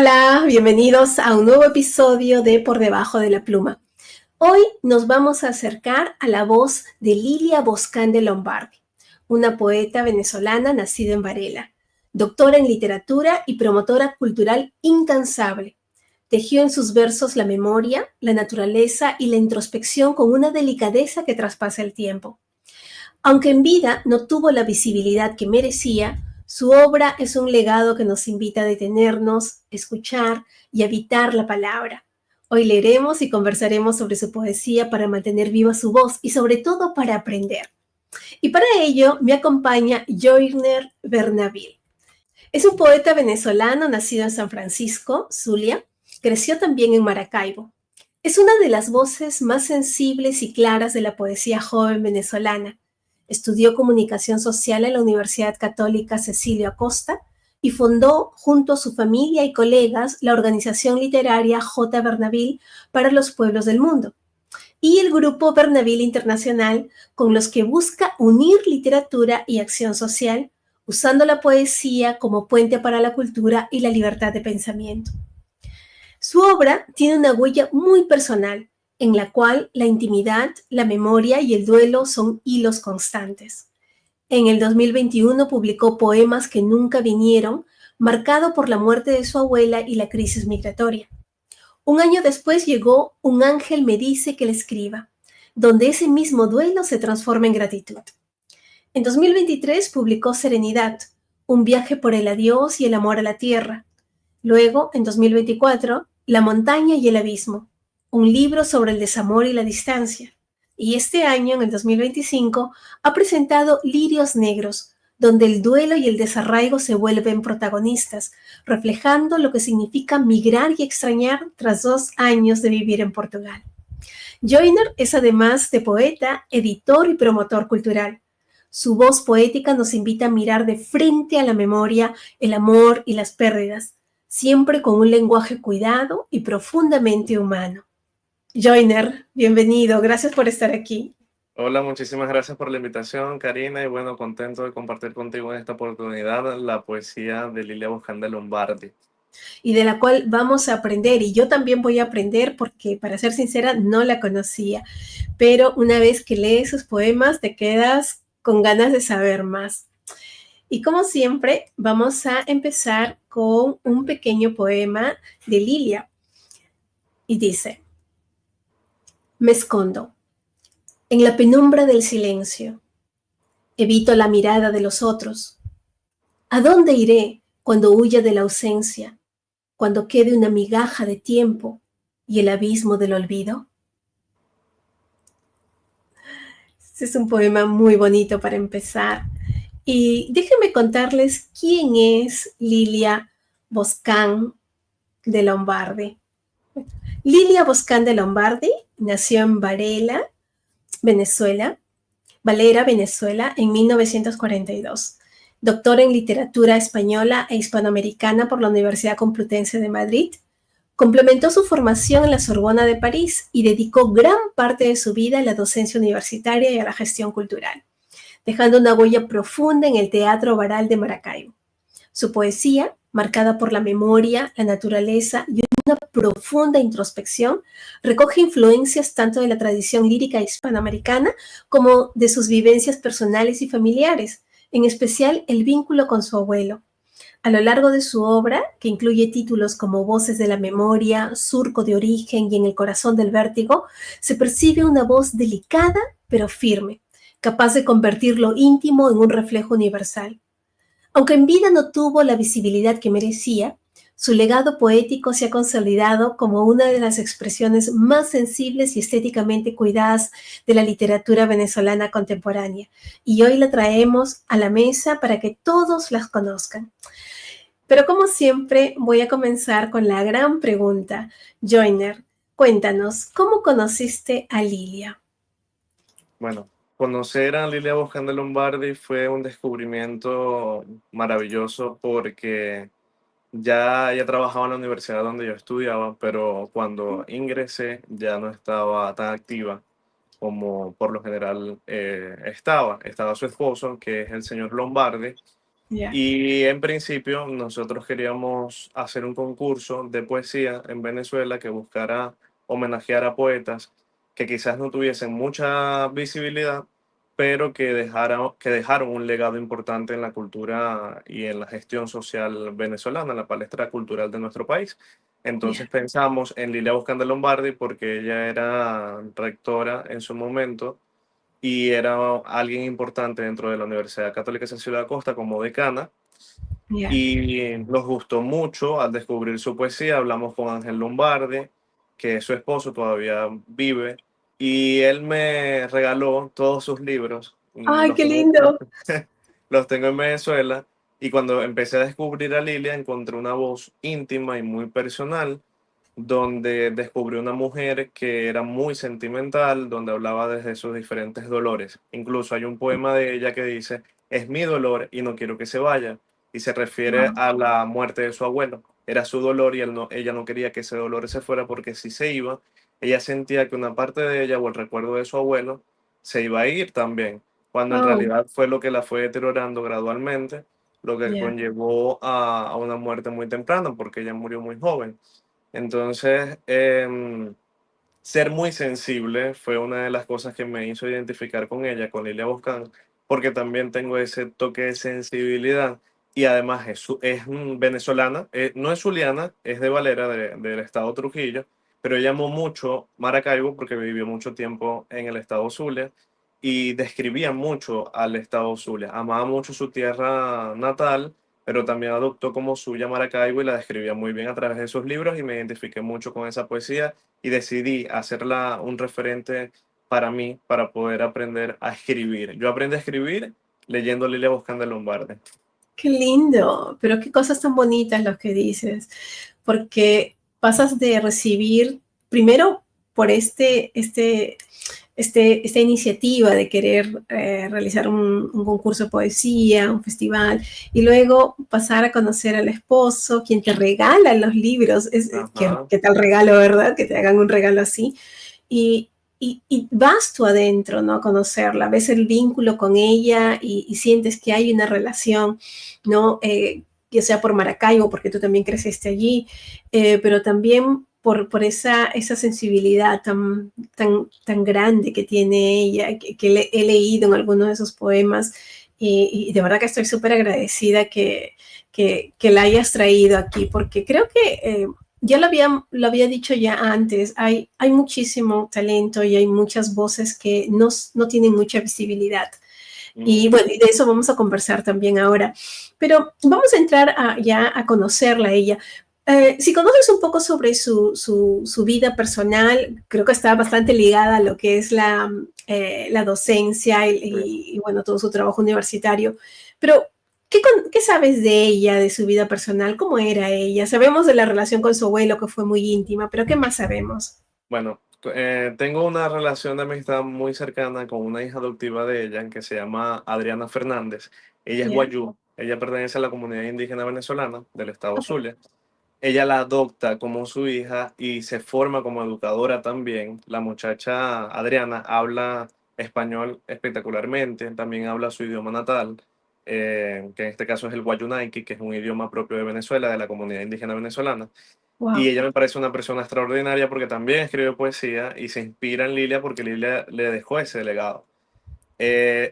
Hola, bienvenidos a un nuevo episodio de Por Debajo de la Pluma. Hoy nos vamos a acercar a la voz de Lilia Boscán de Lombardi, una poeta venezolana nacida en Varela, doctora en literatura y promotora cultural incansable. Tejió en sus versos la memoria, la naturaleza y la introspección con una delicadeza que traspasa el tiempo. Aunque en vida no tuvo la visibilidad que merecía, su obra es un legado que nos invita a detenernos, escuchar y habitar la palabra. Hoy leeremos y conversaremos sobre su poesía para mantener viva su voz y sobre todo para aprender. Y para ello me acompaña Joyner Bernaville. Es un poeta venezolano nacido en San Francisco, Zulia. Creció también en Maracaibo. Es una de las voces más sensibles y claras de la poesía joven venezolana. Estudió comunicación social en la Universidad Católica Cecilio Acosta y fundó, junto a su familia y colegas, la organización literaria J. Bernaville para los pueblos del mundo y el Grupo Bernaville Internacional, con los que busca unir literatura y acción social, usando la poesía como puente para la cultura y la libertad de pensamiento. Su obra tiene una huella muy personal, en la cual la intimidad, la memoria y el duelo son hilos constantes. En el 2021 publicó Poemas que nunca vinieron, marcado por la muerte de su abuela y la crisis migratoria. Un año después llegó Un ángel me dice que le escriba, donde ese mismo duelo se transforma en gratitud. En 2023 publicó Serenidad, un viaje por el adiós y el amor a la tierra. Luego, en 2024, La montaña y el abismo, un libro sobre el desamor y la distancia. Y este año, en el 2025, ha presentado Lirios Negros, donde el duelo y el desarraigo se vuelven protagonistas, reflejando lo que significa migrar y extrañar tras 2 años de vivir en Portugal. Joyner es además de poeta, editor y promotor cultural. Su voz poética nos invita a mirar de frente a la memoria, el amor y las pérdidas, siempre con un lenguaje cuidado y profundamente humano. Joyner, bienvenido, gracias por estar aquí. Hola, muchísimas gracias por la invitación, Karina, y bueno, contento de compartir contigo en esta oportunidad la poesía de Lilia Boscán de Lombardi. Y de la cual vamos a aprender, y yo también voy a aprender porque, para ser sincera, no la conocía, pero una vez que lees sus poemas te quedas con ganas de saber más. Y como siempre, vamos a empezar con un pequeño poema de Lilia. Y dice: Me escondo en la penumbra del silencio. Evito la mirada de los otros. ¿A dónde iré cuando huya de la ausencia? Cuando quede una migaja de tiempo y el abismo del olvido. Este es un poema muy bonito para empezar. Y déjenme contarles quién es Lilia Boscán de Lombardi. Lilia Boscán de Lombardi nació en Valera, Venezuela, en 1942. Doctora en literatura española e hispanoamericana por la Universidad Complutense de Madrid. Complementó su formación en la Sorbona de París y dedicó gran parte de su vida a la docencia universitaria y a la gestión cultural, dejando una huella profunda en el Teatro Varal de Maracaibo. Su poesía, marcada por la memoria, la naturaleza y una profunda introspección, recoge influencias tanto de la tradición lírica hispanoamericana como de sus vivencias personales y familiares, en especial el vínculo con su abuelo. A lo largo de su obra, que incluye títulos como Voces de la Memoria, Surco de Origen y En el Corazón del Vértigo, se percibe una voz delicada pero firme, capaz de convertir lo íntimo en un reflejo universal. Aunque en vida no tuvo la visibilidad que merecía, su legado poético se ha consolidado como una de las expresiones más sensibles y estéticamente cuidadas de la literatura venezolana contemporánea, y hoy la traemos a la mesa para que todos las conozcan. Pero como siempre, voy a comenzar con la gran pregunta. Joyner, cuéntanos, ¿cómo conociste a Lilia? Bueno, conocer a Lilia Boscán de Lombardi fue un descubrimiento maravilloso porque ya trabajaba en la universidad donde yo estudiaba, pero cuando ingresé ya no estaba tan activa como por lo general estaba. Estaba su esposo, que es el señor Lombardi, Ya, Y en principio nosotros queríamos hacer un concurso de poesía en Venezuela que buscara homenajear a poetas que quizás no tuviesen mucha visibilidad, pero que dejaron un legado importante en la cultura y en la gestión social venezolana, en la palestra cultural de nuestro país. Entonces ya, pensamos en Lilia Boscán de Lombardi porque ella era rectora en su momento y era alguien importante dentro de la Universidad Católica de San Ciudad Costa como decana. ya. Y nos gustó mucho al descubrir su poesía. Hablamos con Ángel Lombardi, que es su esposo, todavía vive, y él me regaló todos sus libros. ¡Ay, qué lindo! Los tengo en Venezuela. Y cuando empecé a descubrir a Lilia, encontré una voz íntima y muy personal donde descubrió una mujer que era muy sentimental, donde hablaba desde sus diferentes dolores. Incluso hay un poema de ella que dice, es mi dolor y no quiero que se vaya, y se refiere Wow. a la muerte de su abuelo. Era su dolor y ella no quería que ese dolor se fuera porque si se iba, ella sentía que una parte de ella o el recuerdo de su abuelo se iba a ir también, cuando en Oh, realidad fue lo que la fue deteriorando gradualmente, lo que ya. conllevó a una muerte muy temprana porque ella murió muy joven. Entonces, ser muy sensible fue una de las cosas que me hizo identificar con ella, con Lilia Boscán, porque también tengo ese toque de sensibilidad y además es venezolana, no es zuliana, es de Valera, del estado Trujillo, pero ella amó mucho Maracaibo porque vivió mucho tiempo en el estado Zulia y describía mucho al estado Zulia, amaba mucho su tierra natal, pero también adoptó como suya Maracaibo y la describía muy bien a través de sus libros y me identifiqué mucho con esa poesía y decidí hacerla un referente para mí, para poder aprender a escribir. Yo aprendí a escribir leyendo Lilia Boscán de Lombard. Qué lindo, pero qué cosas tan bonitas lo que dices, porque pasas de recibir, primero por esta iniciativa de querer realizar un concurso de poesía, un festival, y luego pasar a conocer al esposo, quien te regala los libros. Ajá. ¿Qué tal regalo, verdad? Que te hagan un regalo así. Y, y vas tú adentro, ¿no? A conocerla, ves el vínculo con ella y sientes que hay una relación, ¿no? Ya sea por Maracaibo, porque tú también creciste allí, pero también por esa sensibilidad tan grande que tiene ella, que he leído en algunos de sus poemas, y de verdad que estoy súper agradecida que la hayas traído aquí, porque creo que ya lo había dicho ya antes, hay muchísimo talento y hay muchas voces que no tienen mucha visibilidad. Y Mm. bueno, y de eso vamos a conversar también ahora. Pero vamos a entrar ya a conocerla a ella. Si conoces un poco sobre su vida personal, creo que está bastante ligada a lo que es la docencia y, bueno, todo su trabajo universitario. Pero, ¿qué sabes de ella, de su vida personal? ¿Cómo era ella? Sabemos de la relación con su abuelo, que fue muy íntima, pero ¿qué más sabemos? Bueno, tengo una relación de amistad muy cercana con una hija adoptiva de ella que se llama Adriana Fernández. Ella es ¿Ya? guayú, ella pertenece a la comunidad indígena venezolana del estado Zulia. Ella la adopta como su hija y se forma como educadora también. La muchacha Adriana habla español espectacularmente, también habla su idioma natal, que en este caso es el Guayunaiki, que es un idioma propio de Venezuela, de la comunidad indígena venezolana. Y Wow. ella me parece una persona extraordinaria porque también escribe poesía y se inspira en Lilia porque Lilia le dejó ese legado.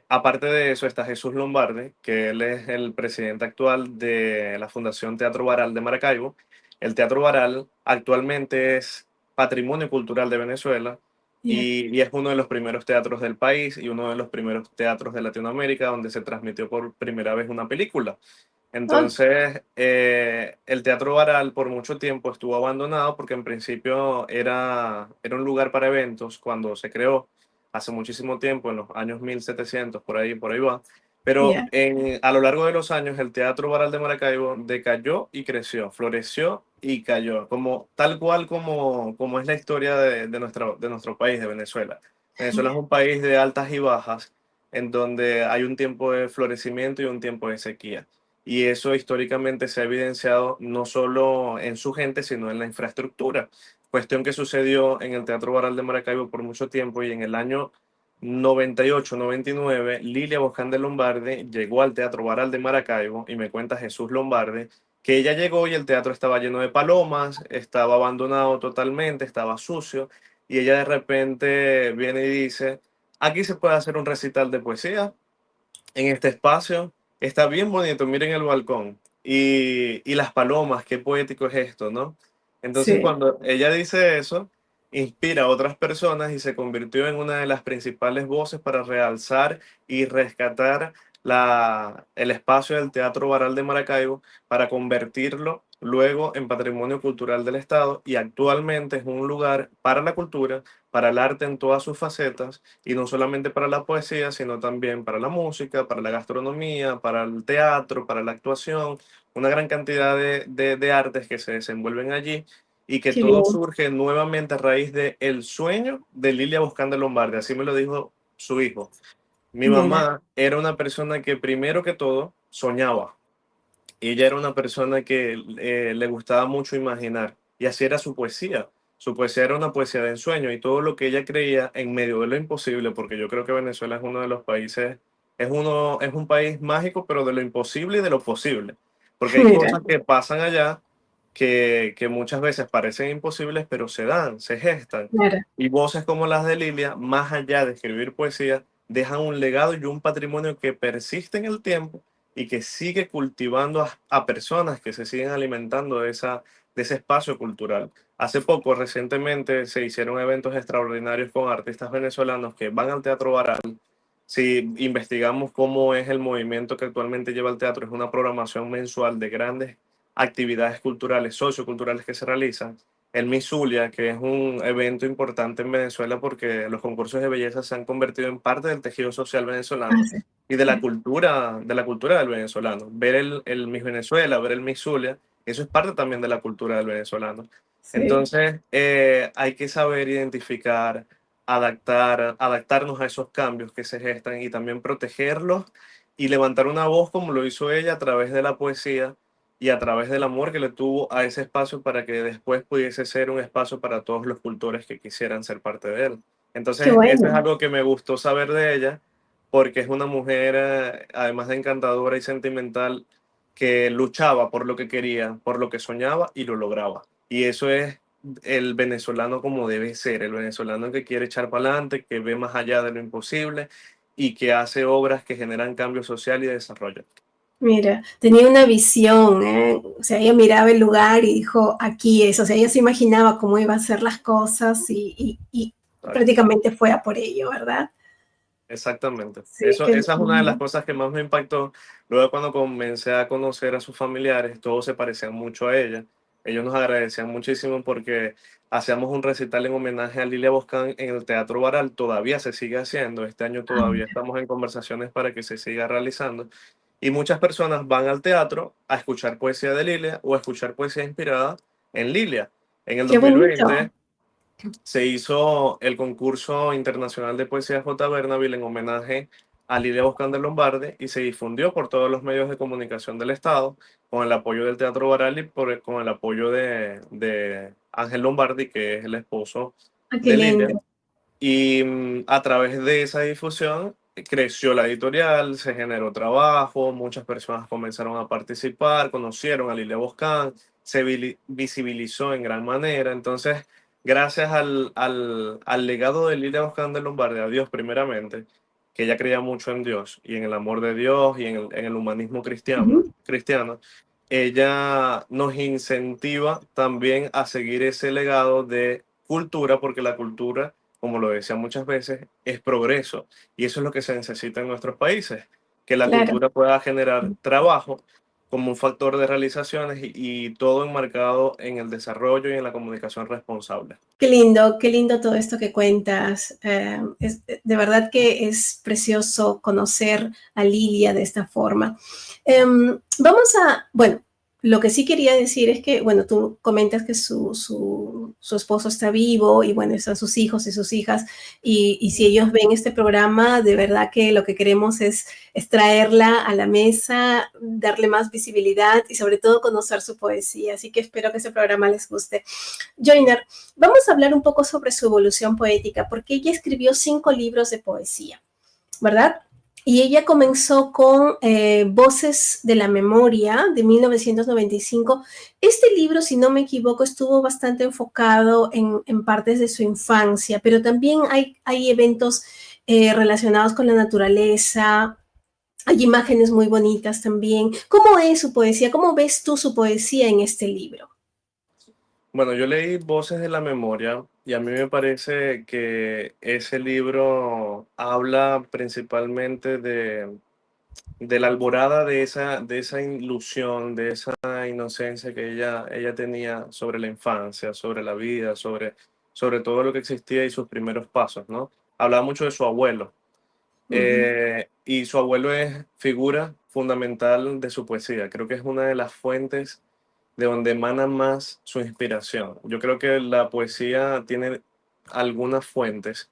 Aparte de eso está Jesús Lombardi, que él es el presidente actual de la Fundación Teatro Baral de Maracaibo. El Teatro Baral actualmente es patrimonio cultural de Venezuela Yeah. y es uno de los primeros teatros del país y uno de los primeros teatros de Latinoamérica donde se transmitió por primera vez una película. Ah, Entonces, el Teatro Baral por mucho tiempo estuvo abandonado porque en principio era un lugar para eventos cuando se creó hace muchísimo tiempo, en los años 1700 por ahí va. Pero yeah. a lo largo de los años, el Teatro Baral de Maracaibo decayó y creció, floreció y cayó, tal cual como es la historia de nuestro país, de Venezuela. Venezuela es un país de altas y bajas, en donde hay un tiempo de florecimiento y un tiempo de sequía. Y eso históricamente se ha evidenciado no solo en su gente, sino en la infraestructura. Cuestión que sucedió en el Teatro Baral de Maracaibo por mucho tiempo y en el año 98-99, Lilia Boscán de Lombardi llegó al Teatro Baral de Maracaibo y me cuenta Jesús Lombardi que ella llegó y el teatro estaba lleno de palomas, estaba abandonado totalmente, estaba sucio y ella de repente viene y dice, aquí se puede hacer un recital de poesía en este espacio. Está bien bonito, miren el balcón. Y las palomas, qué poético es esto, ¿no? Entonces, Sí, cuando ella dice eso, inspira a otras personas y se convirtió en una de las principales voces para realzar y rescatar el espacio del Teatro Baral de Maracaibo para convertirlo luego en patrimonio cultural del Estado y actualmente es un lugar para la cultura, para el arte en todas sus facetas y no solamente para la poesía, sino también para la música, para la gastronomía, para el teatro, para la actuación, una gran cantidad de artes que se desenvuelven allí y que qué todo bien. surge nuevamente a raíz de el sueño de Lilia Boscán de Lombardi, así me lo dijo su hijo. Mi Mira, mamá era una persona que primero que todo soñaba. Ella era una persona que le gustaba mucho imaginar y así era su poesía. Su poesía era una poesía de ensueño y todo lo que ella creía en medio de lo imposible, porque yo creo que Venezuela es uno de los países, es un país mágico, pero de lo imposible y de lo posible. Porque hay mira, cosas que pasan allá que muchas veces parecen imposibles, pero se dan, se gestan. claro, Y voces como las de Lilia, más allá de escribir poesía, dejan un legado y un patrimonio que persiste en el tiempo y que sigue cultivando a personas que se siguen alimentando de ese espacio cultural. Hace poco, recientemente, se hicieron eventos extraordinarios con artistas venezolanos que van al Teatro Baral. Si investigamos cómo es el movimiento que actualmente lleva el teatro, es una programación mensual de grandes actividades culturales, socioculturales que se realizan. El Miss Zulia, que es un evento importante en Venezuela porque los concursos de belleza se han convertido en parte del tejido social venezolano sí, y de la cultura del venezolano. Ver el Miss Venezuela, ver el Miss Zulia, eso es parte también de la cultura del venezolano. sí, Entonces, hay que saber identificar, adaptarnos a esos cambios que se gestan y también protegerlos y levantar una voz como lo hizo ella a través de la poesía y a través del amor que le tuvo a ese espacio para que después pudiese ser un espacio para todos los cultores que quisieran ser parte de él. qué Entonces, eso es bueno. algo que me gustó saber de ella porque es una mujer, además de encantadora y sentimental, que luchaba por lo que quería, por lo que soñaba y lo lograba. Y eso es el venezolano como debe ser, el venezolano que quiere echar para adelante, que ve más allá de lo imposible y que hace obras que generan cambio social y desarrollo. Mira, tenía una visión, ¿eh? O sea, ella miraba el lugar y dijo, aquí es, o sea, ella se imaginaba cómo iba a ser las cosas y Exacto. prácticamente fue a por ello, ¿verdad? Exactamente. Sí, qué Esa es una de las lindo. cosas que más me impactó. Luego cuando comencé a conocer a sus familiares, todos se parecían mucho a ella. Ellos nos agradecían muchísimo porque hacíamos un recital en homenaje a Lilia Boscán en el Teatro Baral. Todavía se sigue haciendo. Este año Ah, todavía estamos en conversaciones para que se siga realizando. Y muchas personas van al teatro a escuchar poesía de Lilia o a escuchar poesía inspirada en Lilia. En el qué bonito. 2020 se hizo el concurso internacional de poesía J. Bernabél en homenaje a Lilia Boscán de Lombardi y se difundió por todos los medios de comunicación del Estado con el apoyo del Teatro Baral y con el apoyo de Ángel Lombardi, que es el esposo Ah, qué de Lilia. lindo. Y a través de esa difusión creció la editorial, se generó trabajo, muchas personas comenzaron a participar, conocieron a Lilia Boscán, se visibilizó en gran manera. Entonces, gracias al legado de Lilia Boscán de Lombardí, a Dios primeramente, que ella creía mucho en Dios y en el amor de Dios y en el humanismo Ujú. cristiano, ella nos incentiva también a seguir ese legado de cultura, porque la cultura, como lo decía muchas veces, es progreso. Y eso es lo que se necesita en nuestros países, que la Claro. cultura pueda generar trabajo como un factor de realizaciones y todo enmarcado en el desarrollo y en la comunicación responsable. Qué lindo todo esto que cuentas. De verdad que es precioso conocer a Lilia de esta forma. Vamos a, bueno, Lo que sí quería decir es que, bueno, tú comentas que su esposo está vivo y, bueno, están sus hijos y sus hijas, y si ellos ven este programa, de verdad que lo que queremos es traerla a la mesa, darle más visibilidad y sobre todo conocer su poesía. Así que espero que ese programa les guste. Joyner, vamos a hablar un poco sobre su evolución poética, porque ella escribió 5 libros de poesía, ¿verdad? Y ella comenzó con Voces de la Memoria de 1995. Este libro, si no me equivoco, estuvo bastante enfocado en partes de su infancia, pero también hay eventos relacionados con la naturaleza, hay imágenes muy bonitas también. ¿Cómo es su poesía? ¿Cómo ves tú su poesía en este libro? Bueno, yo leí Voces de la Memoria y a mí me parece que ese libro habla principalmente de la alborada de esa ilusión, de esa inocencia que ella tenía sobre la infancia, sobre la vida, sobre todo lo que existía y sus primeros pasos, ¿no? Hablaba mucho de su abuelo, Uh -huh. y su abuelo es figura fundamental de su poesía. Creo que es una de las fuentes de donde emana más su inspiración. Yo creo que la poesía tiene algunas fuentes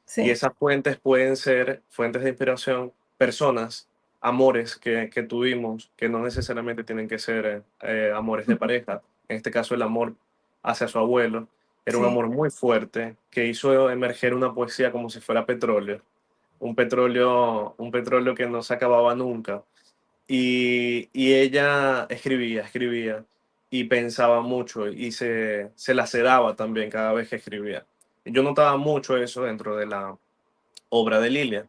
y Sí. esas fuentes pueden ser fuentes de inspiración, personas, amores que tuvimos, que no necesariamente tienen que ser amores de pareja. En este caso, el amor hacia su abuelo era un Sí. amor muy fuerte que hizo emerger una poesía como si fuera petróleo, un petróleo que no se acababa nunca. Y ella escribía y pensaba mucho y se laceraba también cada vez que escribía. Yo notaba mucho eso dentro de la obra de Lilia.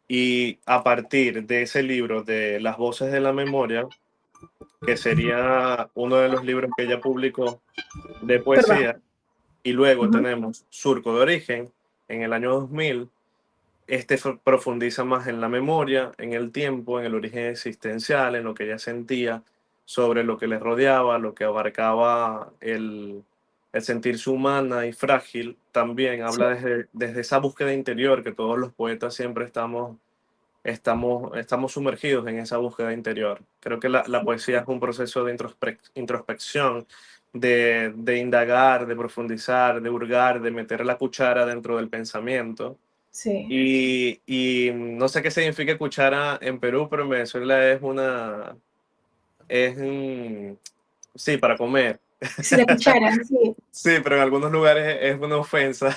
Y a partir de ese libro de Las Voces de la Memoria, que sería uno de los libros que ella publicó de Perdón. poesía, y luego Uh -huh. tenemos Surco de Origen en el año 2000. Profundiza más en la memoria, en el tiempo, en el origen existencial, en lo que ella sentía sobre lo que le rodeaba, lo que abarcaba el sentirse humana y frágil. También Sí. habla desde esa búsqueda interior que todos los poetas siempre estamos sumergidos en esa búsqueda interior. Creo que la poesía es un proceso de introspección, de indagar, de profundizar, de hurgar, de meter la cuchara dentro del pensamiento. Sí. Y no sé qué significa cuchara en Perú, pero en Venezuela sí, para comer. Sí, la cuchara, sí. Sí, pero en algunos lugares es una ofensa.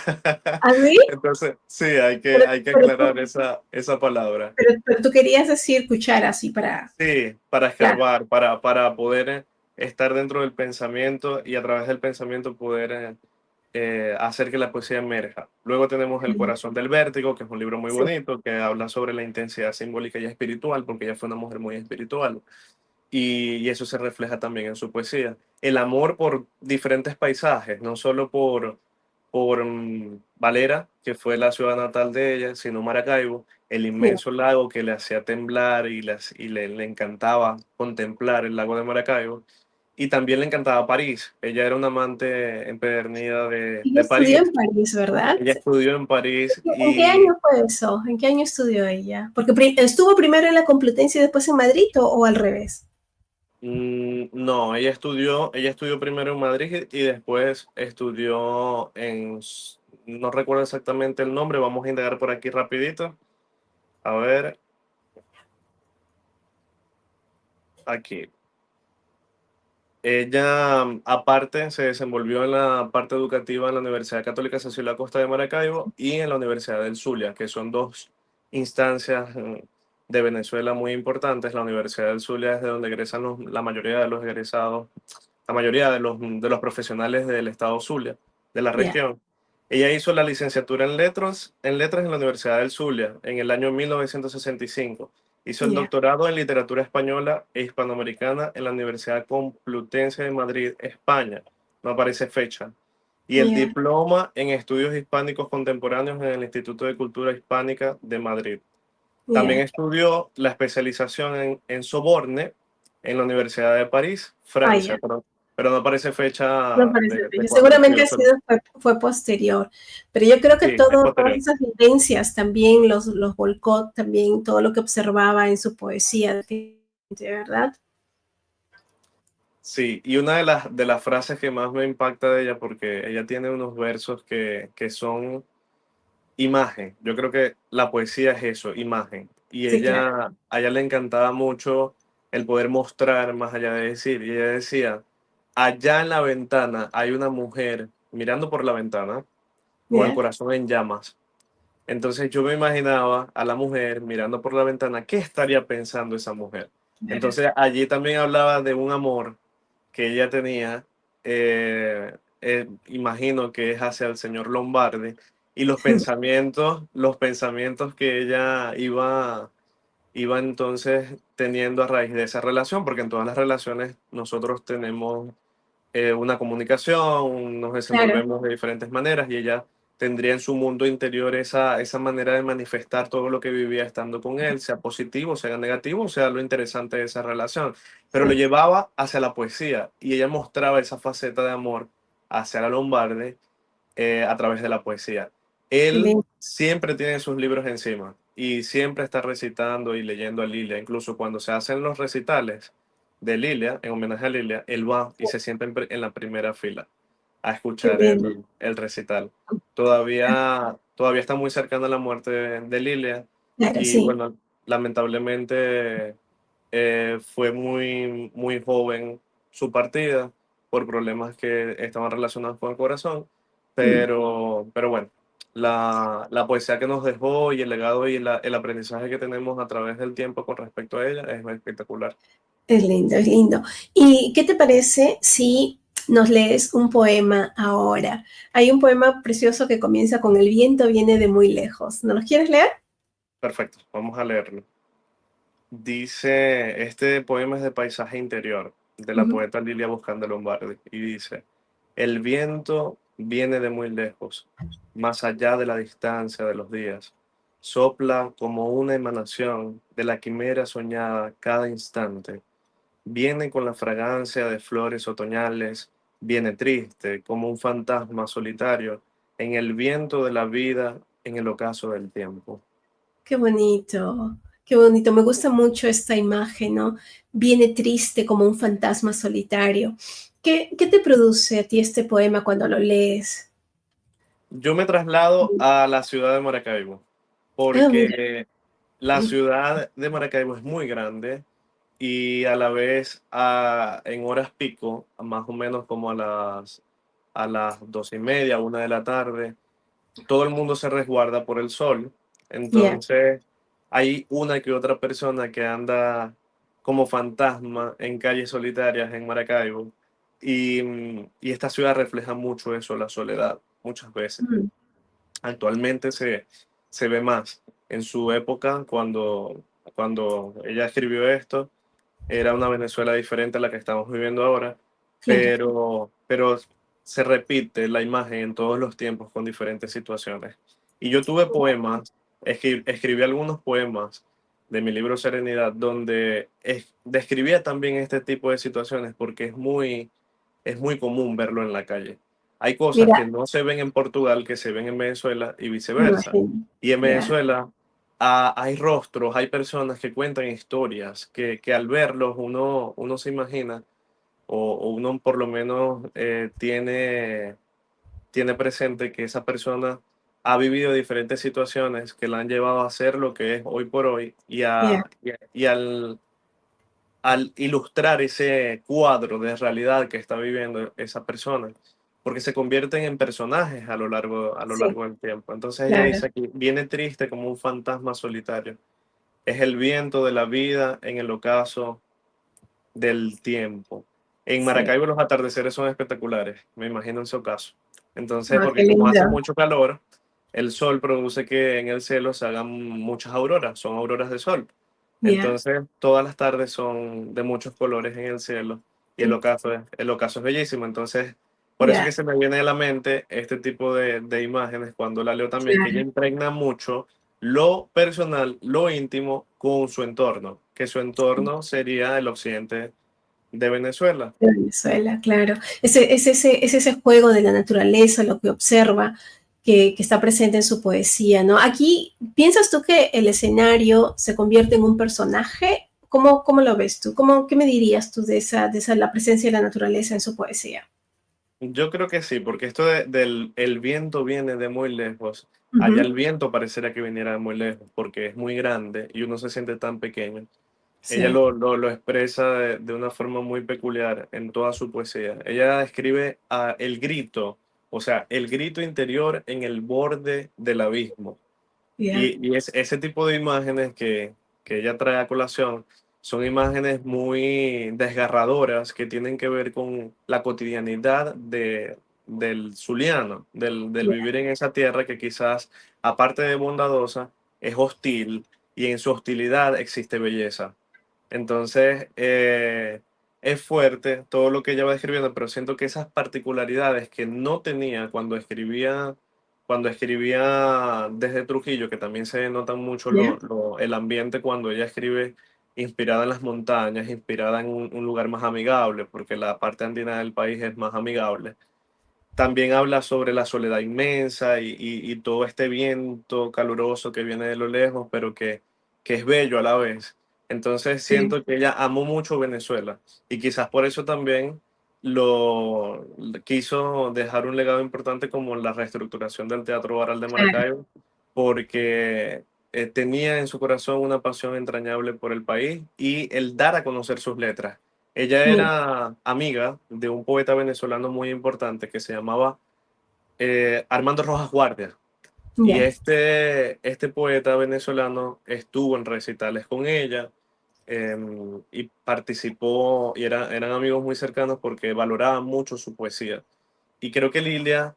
¿Así? Entonces, sí, hay que, Pero, hay que pero, aclarar esa palabra. pero tú querías decir cuchara, así para... Sí, para Claro. escarbar, para poder estar dentro del pensamiento y a través del pensamiento poder hacer que la poesía emerja. Luego tenemos El Corazón del Vértigo, que es un libro muy Sí, bonito, que habla sobre la intensidad simbólica y espiritual, porque ella fue una mujer muy espiritual, y eso se refleja también en su poesía. El amor por diferentes paisajes, no solo por Valera, que fue la ciudad natal de ella, sino Maracaibo, el sí. inmenso lago que le hacía temblar y le encantaba contemplar el lago de Maracaibo. Y también le encantaba París. Ella era una amante empedernida Ella de estudió París. en París, ¿verdad? Ella estudió en París ¿En qué y año fue eso? ¿En qué año estudió ella? Porque estuvo primero en la Complutense y después en Madrid, o al revés. no, ella estudió primero en Madrid y después estudió no recuerdo exactamente el nombre, vamos a indagar por aquí rapidito. A ver, aquí. Ella, aparte, se desenvolvió en la parte educativa en la Universidad Católica San Ciudad Costa de Maracaibo y en la Universidad del Zulia, que son dos instancias de Venezuela muy importantes. La Universidad del Zulia es de donde egresan la mayoría de los egresados, la mayoría de los profesionales del estado Zulia, de la Ya, región. Ella hizo la licenciatura en letras en la Universidad del Zulia en el año 1965. Hizo el ya, doctorado en literatura española e hispanoamericana en la Universidad Complutense de Madrid, España. No aparece fecha. Y el ya, diploma en estudios hispánicos contemporáneos en el Instituto de Cultura Hispánica de Madrid. También ya. estudió la especialización en Soborne en la Universidad de París, Ah, ya. Francia, pero no aparece No fecha parece de bello. cuándo Seguramente estudió. fue posterior. Pero yo creo que Sí, es todas posterior. esas vivencias también los volcó, también todo lo que observaba en su poesía, ¿verdad? Sí, y una de las frases que más me impacta de ella, porque ella tiene unos versos que son imagen. Yo creo que la poesía es eso, imagen. Y Sí, claro. a ella le encantaba mucho el poder mostrar más allá de decir. Y ella decía, allá en la ventana hay una mujer mirando por la ventana con el Ya. corazón en llamas. Entonces yo me imaginaba a la mujer mirando por la ventana, ¿qué estaría pensando esa mujer? Claro. Entonces allí también hablaba de un amor que ella tenía, imagino que es hacia el señor Lombardi, y los pensamientos que ella iba entonces teniendo a raíz de esa relación, porque en todas las relaciones nosotros tenemos una comunicación, nos Claro. desenvolvemos de diferentes maneras y ella tendría en su mundo interior esa manera de manifestar todo lo que vivía estando con él, sea positivo, sea negativo, sea lo interesante de esa relación, pero lo Sí. llevaba hacia la poesía y ella mostraba esa faceta de amor hacia la Lombardi a través de la poesía. Qué Él lindo. siempre tiene sus libros encima y siempre está recitando y leyendo a Lilia, incluso cuando se hacen los recitales de Lilia, en homenaje a Lilia, él va y se sienta en la primera fila a Qué escuchar lindo. el recital. Todavía está muy cercana a la muerte de Lilia Claro, y sí. bueno, lamentablemente fue muy joven su partida por problemas que estaban relacionados con el corazón, Mm. pero bueno, la poesía que nos dejó y el legado y el aprendizaje que tenemos a través del tiempo con respecto a ella es espectacular. Es lindo, es lindo. ¿Y qué te parece si nos lees un poema ahora? Hay un poema precioso que comienza con El viento viene de muy lejos. ¿No los quieres leer? Perfecto, vamos a leerlo. Dice, este poema es de Paisaje Interior, de la Ujú. poeta Lilia Boscán de Lombardi, y dice, el viento viene de muy lejos, más allá de la distancia de los días, sopla como una emanación de la quimera soñada cada instante, viene con la fragancia de flores otoñales, viene triste como un fantasma solitario en el viento de la vida, en el ocaso del tiempo. Qué bonito, qué bonito. Me gusta mucho esta imagen, ¿no? Viene triste como un fantasma solitario. ¿Qué te produce a ti este poema cuando lo lees? Yo me traslado a la ciudad de Maracaibo, Ah, mira. porque la ciudad de Maracaibo es muy grande y a la vez en horas pico, más o menos como a las 12:30, 1 de la tarde, todo el mundo se resguarda por el sol. Ya, Entonces hay una que otra persona que anda como fantasma en calles solitarias en Maracaibo y esta ciudad refleja mucho eso, la soledad, muchas veces. mm, Actualmente se ve más. En su época, cuando ella escribió esto, era una Venezuela diferente a la que estamos viviendo ahora, claro. pero se repite la imagen en todos los tiempos con diferentes situaciones. Y yo tuve poemas, escribí algunos poemas de mi libro Serenidad, donde describía también este tipo de situaciones, porque es muy común verlo en la calle. Hay cosas Mira, que no se ven en Portugal, que se ven en Venezuela y me viceversa. imagino. Y en Ya, Venezuela hay rostros, hay personas que cuentan historias que al verlos uno se imagina o uno por lo menos tiene presente que esa persona ha vivido diferentes situaciones que la han llevado a ser lo que es hoy por hoy ya, y al ilustrar ese cuadro de realidad que está viviendo esa persona, porque se convierten en personajes a lo sí, largo del tiempo. Entonces ella claro. dice aquí, viene triste como un fantasma solitario. Es el viento de la vida en el ocaso del tiempo. En Sí. Maracaibo los atardeceres son espectaculares, me imagino en su caso. Entonces, Ah, qué porque como hace lindo. mucho calor, el sol produce que en el cielo se hagan muchas auroras, son auroras de sol. Ya, Entonces, todas las tardes son de muchos colores en el cielo y el ocaso es bellísimo. Entonces, por eso ya, que se me viene a la mente este tipo de imágenes cuando la leo también, que ella claro. impregna mucho lo personal, lo íntimo con su entorno, que su entorno sería el occidente de Venezuela. De Venezuela, claro. Es ese juego de la naturaleza, lo que observa, que está presente en su poesía, ¿no? Aquí, ¿piensas tú que el escenario se convierte en un personaje? cómo lo ves tú? ¿Qué me dirías tú la presencia de la naturaleza en su poesía? Yo creo que sí, porque esto del el viento viene de muy lejos. Allá Ujú. el viento pareciera que viniera de muy lejos, porque es muy grande y uno se siente tan pequeño. Ella Sí, lo expresa de una forma muy peculiar en toda su poesía. Ella describe el grito, o sea, el grito interior en el borde del abismo. ya, Y es ese tipo de imágenes que ella trae a colación son imágenes muy desgarradoras que tienen que ver con la cotidianidad del zuliano, del ya, vivir en esa tierra que quizás, aparte de bondadosa, es hostil y en su hostilidad existe belleza. Entonces, es fuerte todo lo que ella va describiendo, pero siento que esas particularidades que no tenía cuando escribía desde Trujillo, que también se nota mucho ya, el ambiente cuando ella escribe inspirada en las montañas, inspirada en un lugar más amigable, porque la parte andina del país es más amigable. También habla sobre la soledad inmensa y todo este viento caluroso que viene de lo lejos, pero que es bello a la vez. Entonces sí, siento que ella amó mucho Venezuela y quizás por eso también lo quiso dejar un legado importante como la reestructuración del Teatro Baral de claro, Maracaibo, porque tenía en su corazón una pasión entrañable por el país y el dar a conocer sus letras. Ella ya, era amiga de un poeta venezolano muy importante que se llamaba Armando Rojas Guardia. Y ya, este poeta venezolano estuvo en recitales con ella y participó, y eran amigos muy cercanos porque valoraban mucho su poesía. Y creo que Lilia,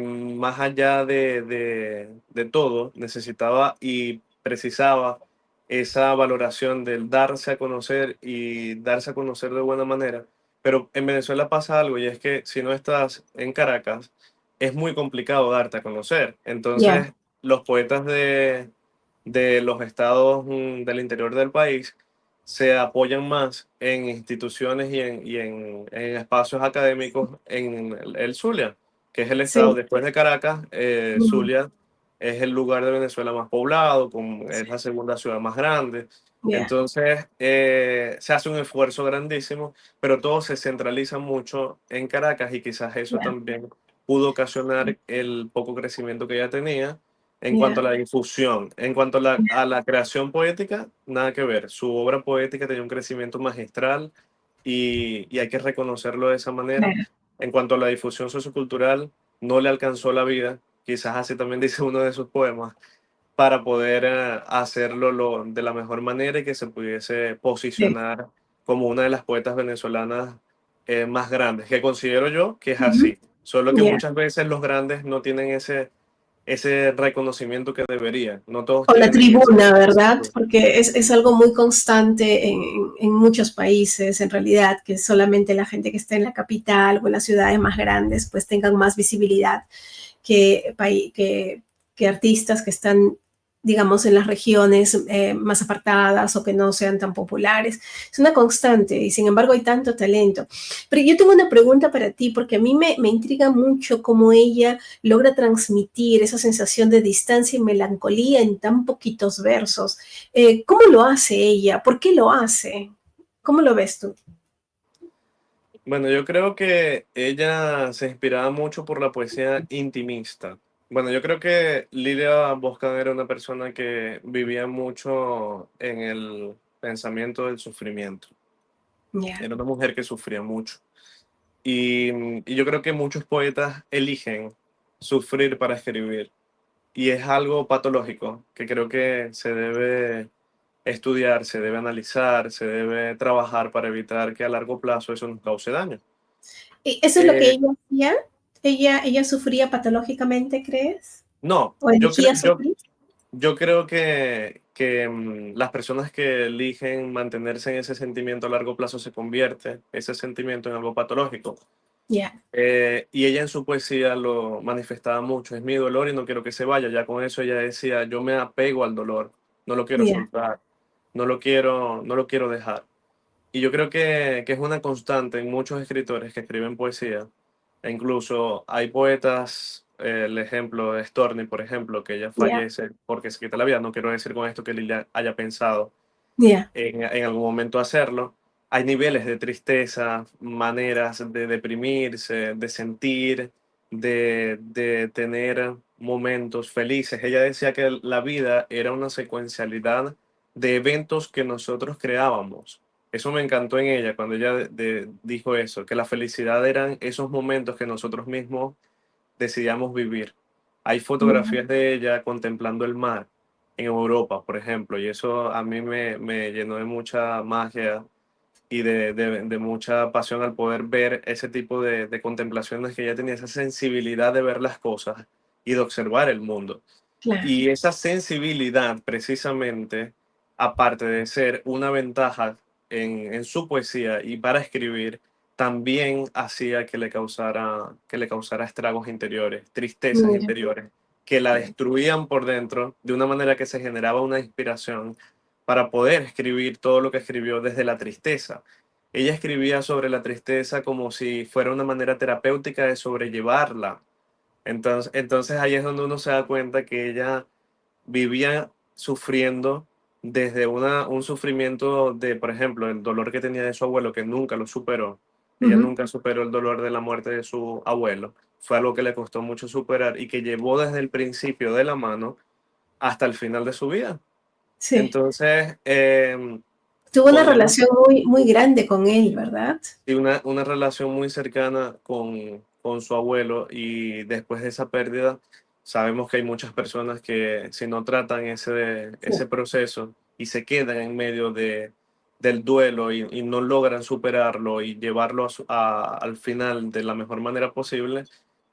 más allá de todo, necesitaba y precisaba esa valoración del darse a conocer y darse a conocer de buena manera. Pero en Venezuela pasa algo y es que si no estás en Caracas, es muy complicado darte a conocer. ya, Entonces, los poetas de los estados del interior del país se apoyan más en instituciones y en espacios académicos en el Zulia, que es el estado sí, después de Caracas. mm, Zulia es el lugar de Venezuela más poblado, es sí, la segunda ciudad más grande. ya, Entonces, se hace un esfuerzo grandísimo, pero todo se centraliza mucho en Caracas y quizás eso ya, también pudo ocasionar el poco crecimiento que ya tenía en cuanto a ya, la difusión. En cuanto a la creación poética, nada que ver. Su obra poética tenía un crecimiento magistral y hay que reconocerlo de esa manera. claro, En cuanto a la difusión sociocultural, no le alcanzó la vida, quizás así también dice uno de sus poemas, para poder hacerlo de la mejor manera y que se pudiese sí, posicionar como una de las poetas venezolanas más grandes, que considero yo que es ujú, así. Solo que ya. muchas veces los grandes no tienen ese reconocimiento que deberían. No todos O la tienen tribuna, ese ¿verdad? flujo. Porque es algo muy constante en muchos países, en realidad, que solamente la gente que está en la capital o en las ciudades más grandes, pues tengan más visibilidad que, que artistas que están, digamos, en las regiones más apartadas o que no sean tan populares. Es una constante y sin embargo hay tanto talento. Pero yo tengo una pregunta para ti porque a mí me intriga mucho cómo ella logra transmitir esa sensación de distancia y melancolía en tan poquitos versos. ¿Cómo lo hace ella? ¿Por qué lo hace? ¿Cómo lo ves tú? Bueno, yo creo que ella se inspiraba mucho por la poesía intimista. Bueno, yo creo que Lilia Boscan era una persona que vivía mucho en el pensamiento del sufrimiento. Ya, Era una mujer que sufría mucho. Y yo creo que muchos poetas eligen sufrir para escribir. Y es algo patológico que creo que se debe estudiar, se debe analizar, se debe trabajar para evitar que a largo plazo eso nos cause daño. ¿y eso es lo que Eh, ella hacía? ¿Ella sufría patológicamente, crees? no, ¿O elegía sufrir? yo creo que las personas que eligen mantenerse en ese sentimiento a largo plazo se convierte ese sentimiento en algo patológico. Ya, Y ella en su poesía lo manifestaba mucho, es mi dolor y no quiero que se vaya. Ya con eso ella decía, yo me apego al dolor, no lo quiero ya, soltar, no lo quiero dejar. Y yo creo que es una constante en muchos escritores que escriben poesía. E incluso hay poetas, el ejemplo de Storni, por ejemplo, que ella ya, fallece porque se quita la vida. No quiero decir con esto que Lilia haya pensado Ya. en algún momento hacerlo. Hay niveles de tristeza, maneras de deprimirse, de sentir, de tener momentos felices. Ella decía que la vida era una secuencialidad de eventos que nosotros creábamos. Eso me encantó en ella cuando ella dijo eso, que la felicidad eran esos momentos que nosotros mismos decidíamos vivir. Hay Ya. fotografías de ella contemplando el mar en Europa, por ejemplo, y eso a mí me llenó de mucha magia y de mucha pasión al poder ver ese tipo de contemplaciones que ella tenía, esa sensibilidad de ver las cosas y de observar el mundo. Claro. Y esa sensibilidad, precisamente, aparte de ser una ventaja en su poesía y para escribir, también hacía que le causara estragos interiores, tristezas Mira. interiores, que la destruían por dentro de una manera que se generaba una inspiración para poder escribir todo lo que escribió desde la tristeza. Ella escribía sobre la tristeza como si fuera una manera terapéutica de sobrellevarla. Entonces ahí es donde uno se da cuenta que ella vivía sufriendo desde un sufrimiento de, por ejemplo, el dolor que tenía de su abuelo, que nunca lo superó. Ella Ujú. nunca superó el dolor de la muerte de su abuelo. Fue algo que le costó mucho superar y que llevó desde el principio de la mano hasta el final de su vida. Sí. Entonces, Tuvo una podríamos relación muy, muy grande con él, ¿verdad? y una relación muy cercana con su abuelo y después de esa pérdida sabemos que hay muchas personas que si no tratan ese Sí. proceso y se quedan en medio del duelo y no logran superarlo y llevarlo al final de la mejor manera posible,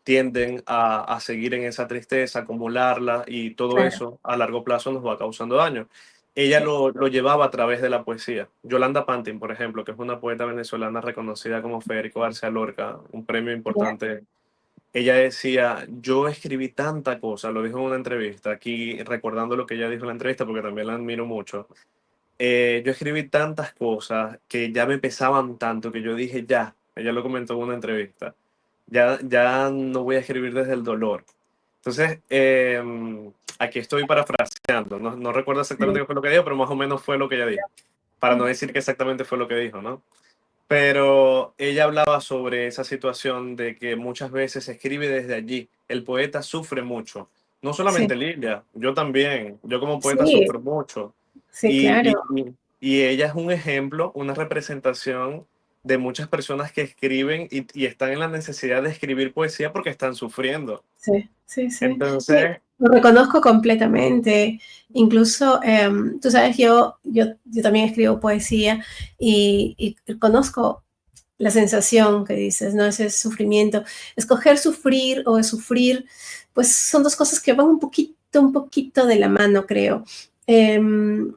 tienden a seguir en esa tristeza, acumularla y todo Claro. eso a largo plazo nos va causando daño. Ella Sí. lo llevaba a través de la poesía. Yolanda Pantin, por ejemplo, que es una poeta venezolana reconocida como Federico García Lorca, un premio Ya. importante. Ella decía, yo escribí tanta cosa, lo dijo en una entrevista, aquí recordando lo que ella dijo en la entrevista, porque también la admiro mucho. Yo escribí tantas cosas que ya me pesaban tanto que yo dije, ya, ella lo comentó en una entrevista, ya no voy a escribir desde el dolor. Entonces, aquí estoy parafraseando, no recuerdo exactamente Sí. qué fue lo que dijo, pero más o menos fue lo que ella dijo, para no decir que exactamente fue lo que dijo, ¿no? Pero ella hablaba sobre esa situación de que muchas veces se escribe desde allí. El poeta sufre mucho. No Sí. solamente Lilia, yo también. Yo como poeta Sí. sufro mucho. Sí, claro. Y ella es un ejemplo, una representación de muchas personas que escriben y están en la necesidad de escribir poesía porque están sufriendo. Sí, sí, sí. Sí, Entonces, lo reconozco completamente. Incluso, tú sabes, yo también escribo poesía y conozco la sensación que dices, ¿no? Ese sufrimiento. Escoger sufrir o sufrir, pues son dos cosas que van un poquito de la mano, creo. Em,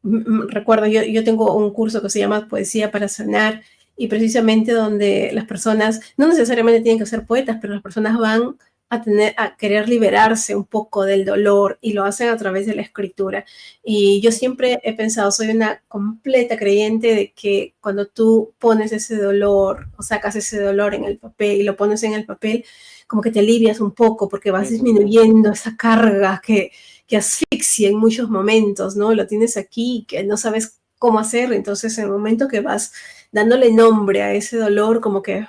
Recuerdo, yo tengo un curso que se llama Poesía para Sanar y precisamente donde las personas, no necesariamente tienen que ser poetas, pero las personas van a querer liberarse un poco del dolor y lo hacen a través de la escritura. Y yo siempre he pensado, soy una completa creyente de que cuando tú pones ese dolor o sacas ese dolor en el papel y lo pones en el papel, como que te alivias un poco porque vas ujú, disminuyendo esa carga que asfixia en muchos momentos, ¿no? Lo tienes aquí, que no sabes cómo hacer, entonces en el momento que vas dándole nombre a ese dolor, como que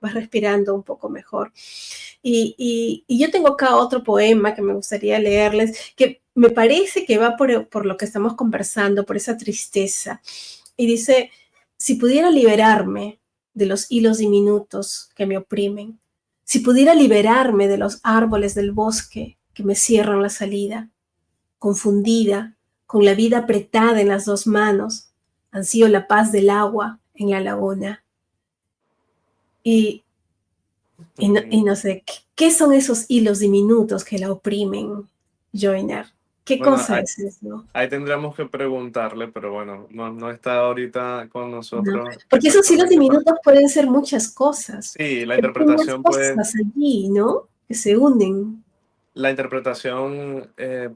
vas respirando un poco mejor. Y yo tengo acá otro poema que me gustaría leerles, que me parece que va por lo que estamos conversando, por esa tristeza. Y dice, si pudiera liberarme de los hilos diminutos que me oprimen, si pudiera liberarme de los árboles del bosque que me cierran la salida, confundida, con la vida apretada en las dos manos, ansío la paz del agua en la laguna. Y, y no sé, ¿qué son esos hilos diminutos que la oprimen, Joiner? ¿Qué bueno, cosa es eso? ahí tendríamos que preguntarle, pero bueno, no está ahorita con ¿No? nosotros Porque esos hilos exactamente para... diminutos pueden ser muchas cosas. Sí, la Hay muchas interpretación puede, cosas allí, ¿no? Que se unen. la interpretación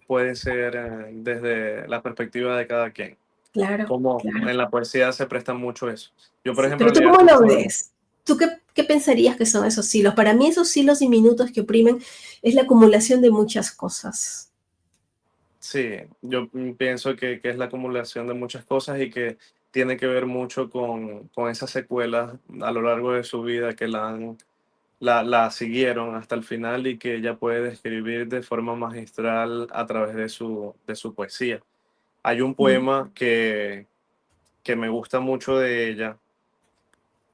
puede ser desde la perspectiva de cada quien. Claro, Como claro. en la poesía se presta mucho eso. Yo, por Sí, ejemplo, pero ¿tú leía cómo lo mucho, ves? ¿Tú qué pensarías que son esos hilos? Para mí esos hilos diminutos que oprimen es la acumulación de muchas cosas. Sí, yo pienso que es la acumulación de muchas cosas y que tiene que ver mucho con esas secuelas a lo largo de su vida que la siguieron hasta el final y que ella puede describir de forma magistral a través de su poesía. Hay un Mm. poema que me gusta mucho de ella,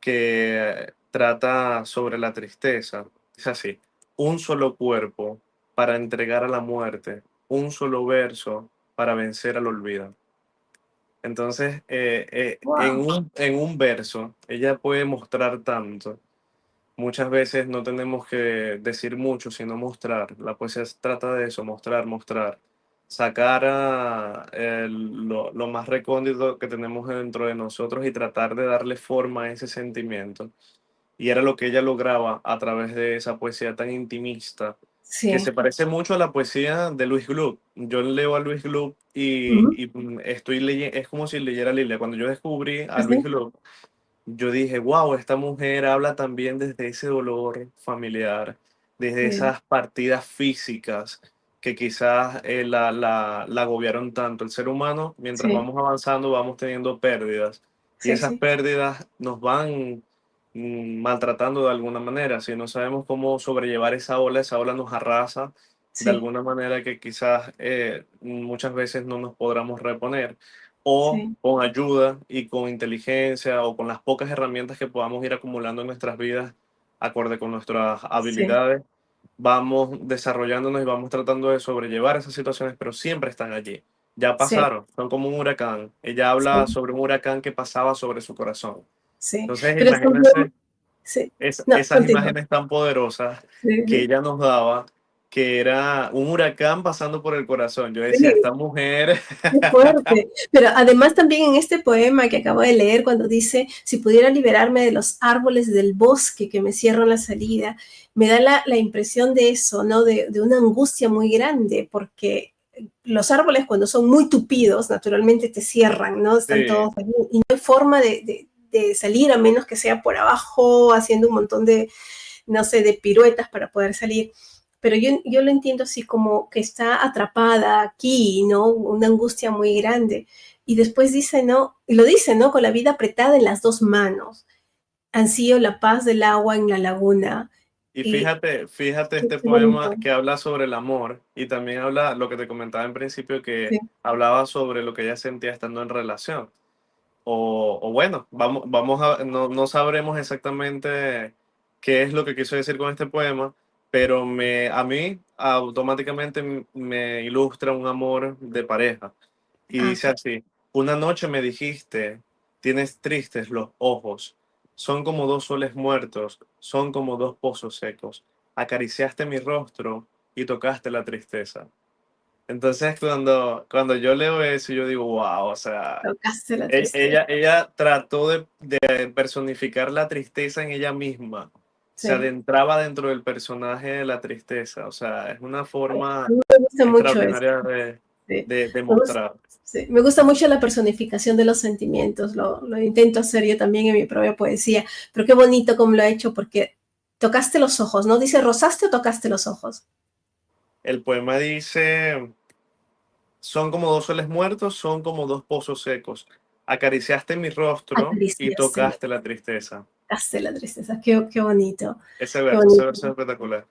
que trata sobre la tristeza. Es así, un solo cuerpo para entregar a la muerte, un solo verso para vencer al olvido. Entonces, Wow. en un verso, ella puede mostrar tanto. Muchas veces no tenemos que decir mucho, sino mostrar. La poesía trata de eso, mostrar, mostrar. Sacar lo más recóndito que tenemos dentro de nosotros y tratar de darle forma a ese sentimiento. Y era lo que ella lograba a través de esa poesía tan intimista, que se Sí. parece mucho a la poesía de Luis Gluck. Yo leo a Luis Gluck Ujú. estoy leyendo, es como si leyera Lilia. Cuando yo descubrí a Luis Así. Gluck, yo dije, wow, esta mujer habla también desde ese dolor familiar, desde Sí. esas partidas físicas que quizás la agobiaron tanto. El ser humano, mientras Sí. vamos avanzando, vamos teniendo pérdidas y Sí. esas Sí. pérdidas nos van maltratando de alguna manera. Si no sabemos cómo sobrellevar esa ola nos arrasa de Sí. alguna manera que quizás muchas veces no nos podamos reponer o Sí. con ayuda y con inteligencia o con las pocas herramientas que podamos ir acumulando en nuestras vidas, acorde con nuestras Sí. habilidades, vamos desarrollándonos y vamos tratando de sobrellevar esas situaciones, pero siempre están allí. Ya Sí. pasaron, son como un huracán. Ella habla Sí. sobre un huracán que pasaba sobre su corazón. Sí. Entonces, Pero es imagínense sí. No, esas continúa. imágenes tan poderosas Sí. que Sí. ella nos daba, que era un huracán pasando por el corazón. Yo decía, Sí. esta mujer. Qué fuerte. Pero además también en este poema que acabo de leer, cuando dice, si pudiera liberarme de los árboles del bosque que me cierran la salida, me da la impresión de eso, ¿no? De una angustia muy grande, porque los árboles cuando son muy tupidos, naturalmente te cierran, ¿no? Están Sí, todos allí y no hay forma de salir a menos que sea por abajo, haciendo un montón de, no sé, de piruetas para poder salir. Pero yo lo entiendo así como que está atrapada aquí, ¿no? Una angustia muy grande. Y después dice, ¿no? Y lo dice, ¿no? Con la vida apretada en las dos manos. Ansío la paz del agua en la laguna. y Y fíjate este qué poema bonito. que habla sobre el amor y también habla lo que te comentaba en principio, que Sí, hablaba sobre lo que ella sentía estando en relación. O bueno, no sabremos exactamente qué es lo que quiso decir con este poema, pero a mí automáticamente me ilustra un amor de pareja. Y ah, dice así, una noche me dijiste, tienes tristes los ojos, son como dos soles muertos, son como dos pozos secos, acariciaste mi rostro y tocaste la tristeza. Entonces cuando yo leo eso, yo digo, wow, o sea, tocaste la tristeza. ella trató de personificar la tristeza en ella misma, se Sí. adentraba dentro del personaje de la tristeza, o sea, es una A forma mí me gusta mucho eso. extraordinaria Sí. de Me gusta, mostrar. sí. Me gusta mucho la personificación de los sentimientos. Lo intento hacer yo también en mi propia poesía. Pero qué bonito como lo ha hecho porque tocaste los ojos, ¿no? Dice, ¿rozaste o tocaste los ojos? El poema dice, son como dos soles muertos, son como dos pozos secos. Acariciaste mi rostro y Acariciaste, tocaste la tristeza. tocaste la tristeza. Qué bonito, qué Ese bonito. verso es espectacular.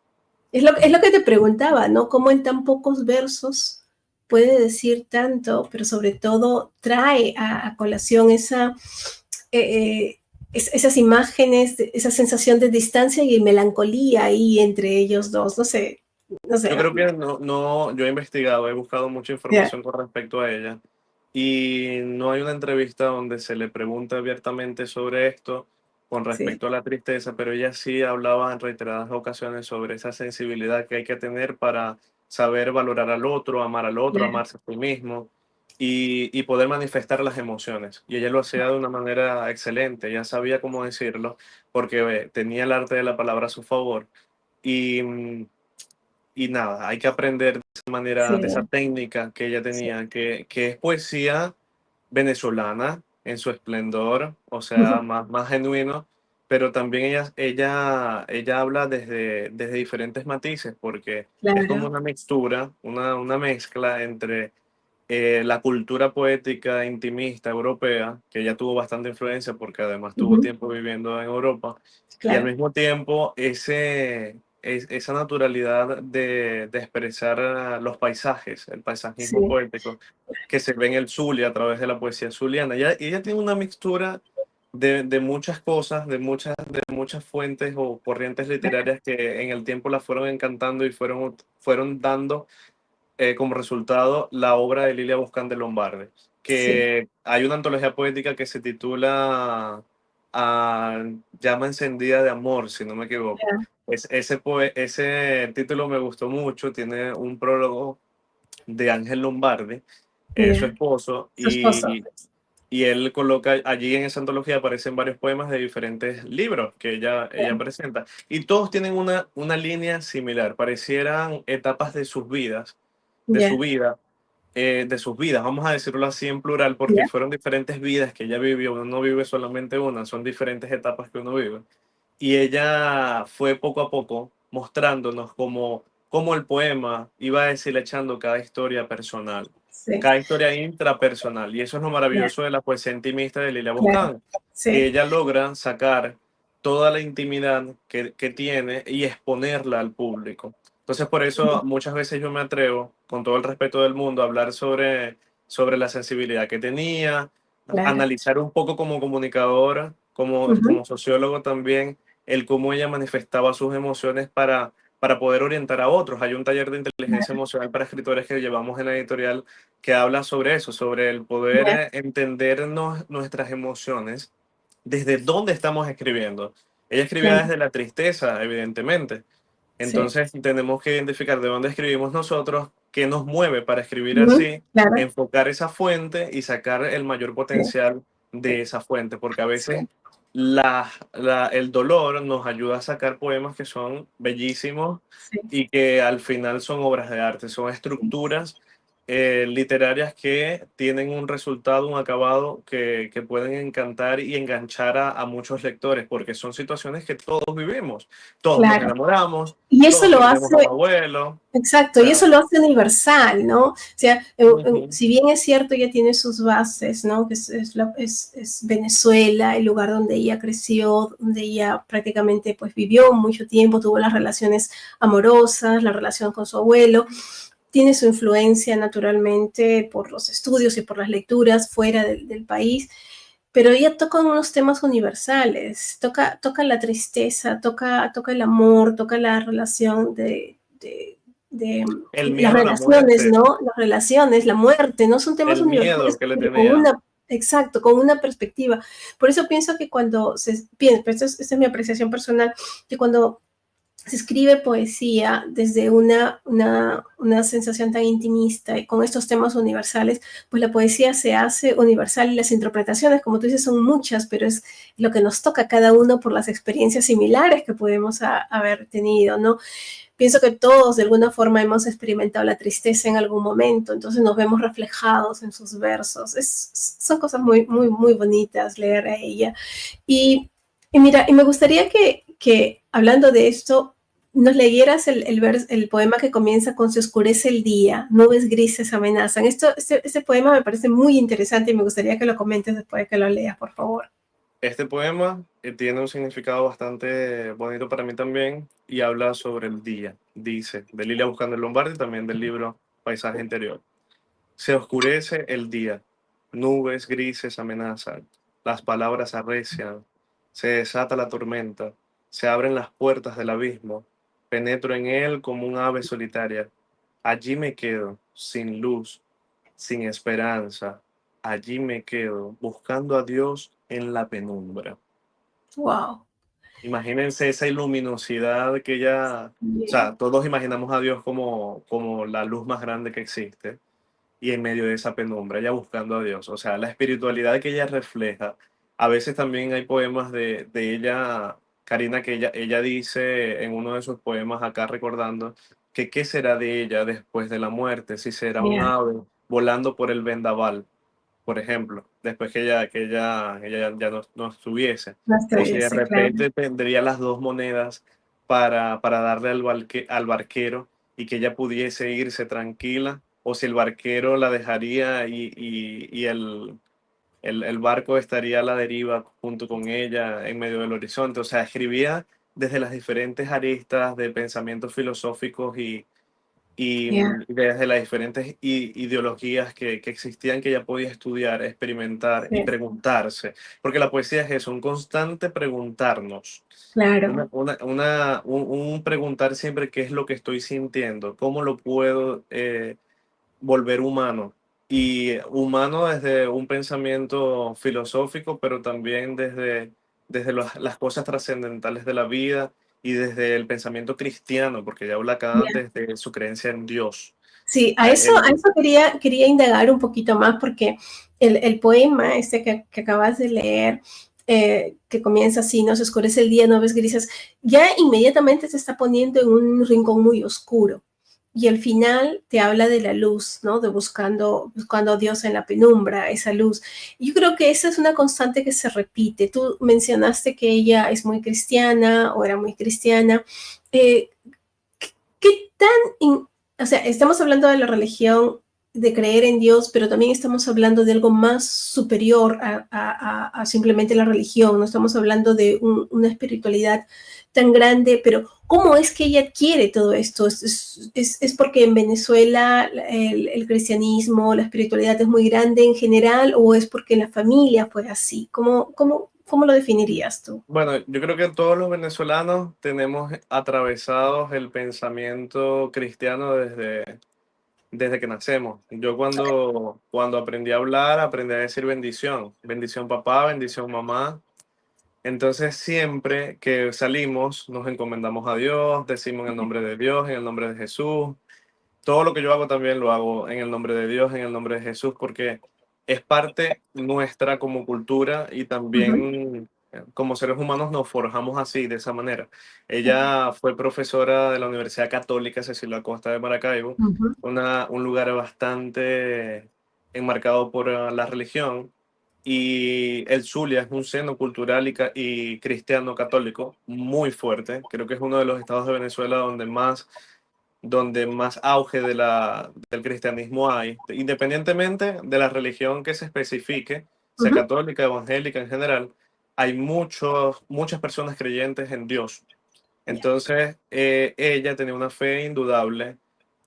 Es lo que te preguntaba, ¿no? Cómo en tan pocos versos puede decir tanto, pero sobre todo trae a colación eh, esas imágenes, esa sensación de distancia y melancolía ahí entre ellos dos. No sé, no sé. Yo creo que yo he investigado, he buscado mucha Yeah, información con respecto a ella y no hay una entrevista donde se le pregunta abiertamente sobre esto con sí, respecto a la tristeza, pero ella sí hablaba en reiteradas ocasiones sobre esa sensibilidad que hay que tener para saber valorar al otro, yeah, amarse a sí mismo y poder manifestar las emociones. Y ella lo hacía de una manera excelente, ella sabía cómo decirlo porque tenía el arte de la palabra a su favor. Y, y nada, hay que aprender de esa manera, de esa sí, técnica que ella sí. tenía, que es poesía venezolana en su esplendor, o sea, más genuino, pero también ella habla desde diferentes matices, porque es como claro. una mixtura, una mezcla entre la cultura poética intimista europea, que ella tuvo bastante influencia porque además tuvo Ujú, tiempo viviendo en Europa, y al claro. mismo tiempo esa naturalidad de expresar los paisajes, el Sí, paisajismo poético que se ve en el Zulia a través de la poesía zuliana. Ella tiene una mixtura de muchas cosas, de muchas fuentes o corrientes literarias que en el tiempo la fueron encantando y fueron dando como resultado la obra de Lilia Boscán de Lombardi, sí, que hay una antología poética que se titula Llama encendida de amor, si no me equivoco. ya, Ese título me gustó mucho, tiene un prólogo de Ángel Lombardi, su ya. esposo, Su esposo. y él coloca allí en esa antología aparecen varios poemas de diferentes libros que ella Ya, presenta. Y todos tienen una línea similar, parecieran etapas de su ya, vida, de sus vidas, vamos a decirlo así en plural, porque ya, fueron diferentes vidas que ella vivió, uno no vive solamente una, son diferentes etapas que uno vive. Y ella fue poco a poco mostrándonos cómo el poema iba deshilachando cada historia personal, sí, cada historia intrapersonal. Y eso es lo ya, maravilloso de la poesía intimista de Lilia claro. Boscán, que Sí, ella logra sacar toda la intimidad que tiene y exponerla al público. Entonces, por eso muchas veces yo me atrevo, con todo el respeto del mundo, a hablar sobre la sensibilidad que tenía, claro. analizar un poco como comunicadora, Ujú, como sociólogo también, el cómo ella manifestaba sus emociones para poder orientar a otros. Hay un taller de inteligencia claro, emocional para escritores que llevamos en la editorial que habla sobre eso, sobre el poder ya, entendernos nuestras emociones, desde dónde estamos escribiendo. Ella escribía claro. desde la tristeza, evidentemente. Sí. Entonces tenemos que identificar de dónde escribimos nosotros, qué nos mueve para escribir Ujú, así, claro. enfocar esa fuente y sacar el mayor Sí, potencial de esa fuente, porque a sí, veces el dolor nos ayuda a sacar poemas que son bellísimos sí, y que al final son obras de arte, son sí. estructuras literarias que tienen un resultado, un acabado que pueden encantar y enganchar a muchos lectores, porque son situaciones que todos vivimos, todos nos Claro. enamoramos, Y eso todos lo perdemos a un hace, abuelo. O exacto, y sea, eso lo hace universal, ¿no? O sea, ujú, si bien es cierto, ella tiene sus bases, ¿no? Que es Venezuela, el lugar donde ella creció, donde ella prácticamente pues vivió mucho tiempo, tuvo las relaciones amorosas, la relación con su abuelo, tiene su influencia naturalmente por los estudios y por las lecturas fuera del país, pero ella toca unos temas universales, toca la tristeza, toca el amor, toca la relación de el las miedo a la relaciones, muerte, ¿no? Las relaciones, la muerte, ¿no? Son temas el miedo universales, que le pero con tenía. una, exacto, con una perspectiva. Por eso pienso que cuando se piensa, esta es mi apreciación personal, que cuando se escribe poesía desde una sensación tan intimista y con estos temas universales, pues la poesía se hace universal y las interpretaciones, como tú dices, son muchas, pero es lo que nos toca a cada uno por las experiencias similares que podemos haber tenido, ¿no? Pienso que todos de alguna forma hemos experimentado la tristeza en algún momento, entonces nos vemos reflejados en sus versos. Son cosas muy, muy, muy bonitas leer a ella. Y mira, y me gustaría que hablando de esto, nos leyeras el poema que comienza con Se oscurece el día, nubes grises amenazan. Este poema me parece muy interesante y me gustaría que lo comentes después de que lo leas, por favor. Este poema tiene un significado bastante bonito para mí también y habla sobre el día. Dice, de Lilia Buscando el Lombardi, también del libro Paisaje Interior. Se oscurece el día, nubes grises amenazan, las palabras arrecian, se desata la tormenta, se abren las puertas del abismo, penetro en él como un ave solitaria. Allí me quedo, sin luz, sin esperanza. Allí me quedo, buscando a Dios en la penumbra. Wow. Imagínense esa luminosidad que ella, o Bien. sea, todos imaginamos a Dios como la luz más grande que existe y en medio de esa penumbra, ella buscando a Dios. O sea, la espiritualidad que ella refleja. A veces también hay poemas de ella, Karina, que ella dice en uno de sus poemas acá recordando que qué será de ella después de la muerte, si será un Yeah. ave volando por el vendaval, por ejemplo. después que ella ya no estuviese, No o si de estuviese, claro. repente tendría las dos monedas para darle al barquero y que ella pudiese irse tranquila, o si el barquero la dejaría y el barco estaría a la deriva junto con ella en medio del horizonte. O sea, escribía desde las diferentes aristas de pensamientos filosóficos Ya, desde las diferentes ideologías que existían que ella podía estudiar, experimentar y sí, preguntarse. Porque la poesía es eso, un constante preguntarnos. claro, Un preguntar siempre qué es lo que estoy sintiendo, cómo lo puedo volver humano. Y humano desde un pensamiento filosófico, pero también desde las cosas trascendentales de la vida y desde el pensamiento cristiano, porque ya habla acá ya. desde su creencia en Dios. Sí, Ah, a el- eso quería indagar un poquito más porque el poema este que acabas de leer, que comienza así, no se oscurece el día, nubes grises, ya inmediatamente se está poniendo en un rincón muy oscuro. Y al final te habla de la luz, ¿no? De buscando a Dios en la penumbra, esa luz. Y yo creo que esa es una constante que se repite. Tú mencionaste que ella es muy cristiana o era muy cristiana. Eh, ¿Qué tan, o sea, estamos hablando de la religión, de creer en Dios, pero también estamos hablando de algo más superior a simplemente la religión, no estamos hablando de una espiritualidad tan grande, pero ¿cómo es que ella adquiere todo esto? ¿Es porque en Venezuela el cristianismo, la espiritualidad es muy grande en general o es porque en la familia fue así? ¿Cómo lo definirías tú? bueno, yo creo que todos los venezolanos tenemos atravesados el pensamiento cristiano desde que nacemos. Yo cuando aprendí a hablar, aprendí a decir bendición. Bendición papá, bendición mamá. Entonces siempre que salimos nos encomendamos a Dios, decimos en el nombre de Dios, en el nombre de Jesús. Todo lo que yo hago también lo hago en el nombre de Dios, en el nombre de Jesús, porque es parte nuestra como cultura y Uh -huh. también como seres humanos nos forjamos así, de esa manera. Ella fue profesora de la Universidad Católica Cecilia Acosta de Maracaibo, Uh -huh. un lugar bastante enmarcado por la religión. Y el Zulia es un seno cultural y cristiano católico muy fuerte. Creo que es uno de los estados de Venezuela donde más auge del cristianismo hay, independientemente de la religión que se especifique, Uh sea -huh. católica, evangélica en general, hay muchas personas creyentes en Dios. Yeah. Entonces, ella tenía una fe indudable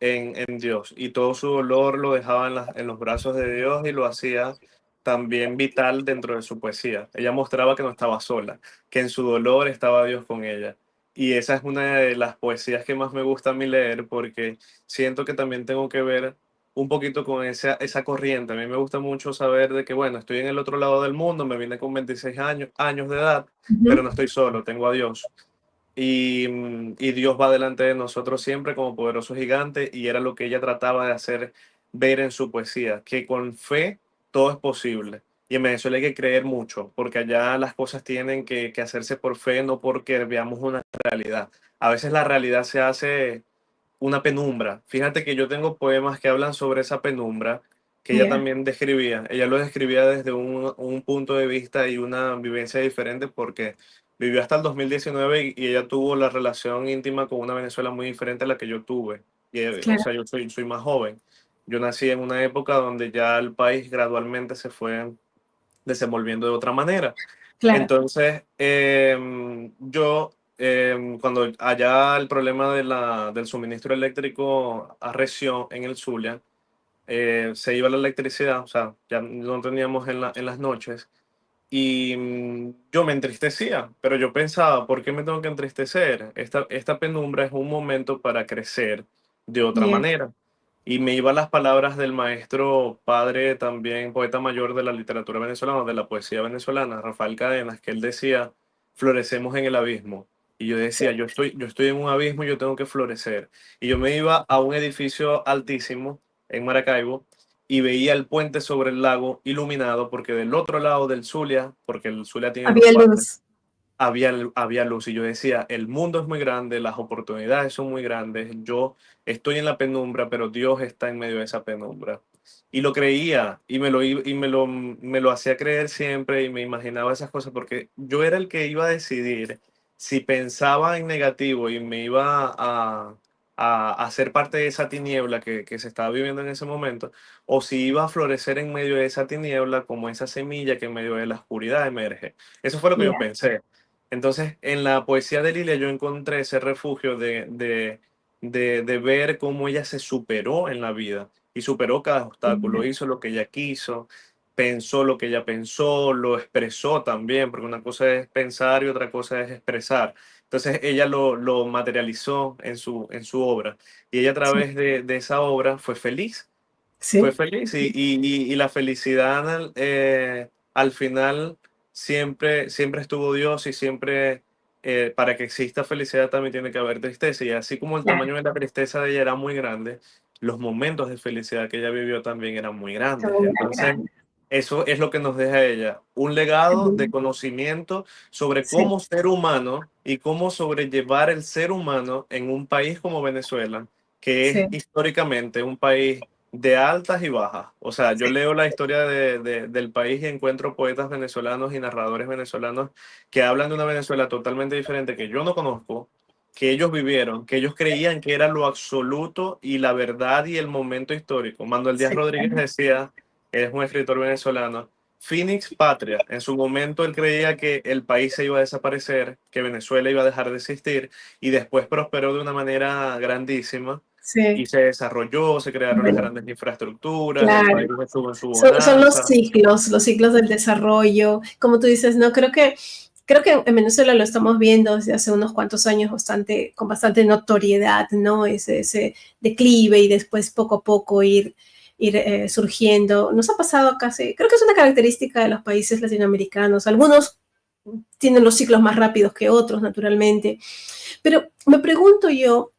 en Dios y todo su dolor lo dejaba en los brazos de Dios y lo hacía también vital dentro de su poesía. Ella mostraba que no estaba sola, que en su dolor estaba Dios con ella. Y esa es una de las poesías que más me gusta a mí leer porque siento que también tengo que ver un poquito con esa corriente. A mí me gusta mucho saber de que, bueno, estoy en el otro lado del mundo, me vine con 26 años de edad, Uh pero -huh. no estoy solo, tengo a Dios. Y Dios va delante de nosotros siempre como poderoso gigante y era lo que ella trataba de hacer ver en su poesía, que con fe todo es posible. Y en Venezuela hay que creer mucho, porque allá las cosas tienen que hacerse por fe, no porque veamos una realidad. A veces la realidad se hace una penumbra. Fíjate que yo tengo poemas que hablan sobre esa penumbra que ella Yeah. también describía. Ella lo describía desde un punto de vista y una vivencia diferente porque vivió hasta el 2019 y ella tuvo la relación íntima con una Venezuela muy diferente a la que yo tuve. O Claro, sea, soy más joven. Yo nací en una época donde ya el país gradualmente se fue desenvolviendo de otra manera. claro. Entonces, cuando allá el problema del suministro eléctrico arreció en el Zulia, se iba la electricidad, o sea, ya no teníamos en las noches, y yo me entristecía, pero yo pensaba, ¿por qué me tengo que entristecer? Esta penumbra es un momento para crecer de otra Yeah. manera. Y me iban las palabras del maestro, padre, también poeta mayor de la literatura venezolana, de la poesía venezolana, Rafael Cadenas, que él decía, florecemos en el abismo. Y yo Sí. decía, yo estoy en un abismo y yo tengo que florecer. Y yo me iba a un edificio altísimo en Maracaibo y veía el puente sobre el lago iluminado porque del otro lado del Zulia, porque el Zulia tiene dos Había partes, luz. había luz y yo decía, el mundo es muy grande, las oportunidades son muy grandes, yo estoy en la penumbra, pero Dios está en medio de esa penumbra. y lo creía y me lo hacía creer siempre y me imaginaba esas cosas porque yo era el que iba a decidir si pensaba en negativo y me iba a ser parte de esa tiniebla que se estaba viviendo en ese momento, o si iba a florecer en medio de esa tiniebla como esa semilla que en medio de la oscuridad emerge. Eso fue lo que yo Ya, pensé. Entonces, en la poesía de Lilia yo encontré ese refugio de ver cómo ella se superó en la vida y superó cada obstáculo, ya, hizo lo que ella quiso, pensó lo que ella pensó, lo expresó también, porque una cosa es pensar y otra cosa es expresar. Entonces ella lo materializó en su obra y ella a sí, través de esa obra fue sí, feliz y la felicidad al final siempre estuvo Dios y siempre para que exista felicidad también tiene que haber tristeza y así como el claro, tamaño de la tristeza de ella era muy grande, los momentos de felicidad que ella vivió también eran muy grandes. también eran Entonces, grandes. eso es lo que nos deja a ella, un legado de Sí, conocimiento sobre sí, cómo ser humano y cómo sobrellevar el ser humano en un país como Venezuela, que es sí, históricamente un país de altas y bajas. O sea, yo sí, leo la historia del país y encuentro poetas venezolanos y narradores venezolanos que hablan de una Venezuela totalmente diferente que yo no conozco, que ellos vivieron, que ellos creían que era lo absoluto y la verdad y el momento histórico. Manuel Díaz sí, Rodríguez decía, él es un escritor venezolano, Phoenix Patria. En su momento él creía que el país se iba a desaparecer, que Venezuela iba a dejar de existir y después prosperó de una manera grandísima y sí, se desarrolló, se crearon las bueno, grandes infraestructuras, el claro. país estuvo en su Son bonanza. los ciclos del desarrollo. Como tú dices, no creo que en Venezuela lo estamos viendo desde hace unos cuantos años con bastante notoriedad, ¿no? Ese declive y después poco a poco ir surgiendo. Nos ha pasado casi, creo que es una característica de los países latinoamericanos. Algunos tienen los ciclos más rápidos que otros, naturalmente. Pero me pregunto yo,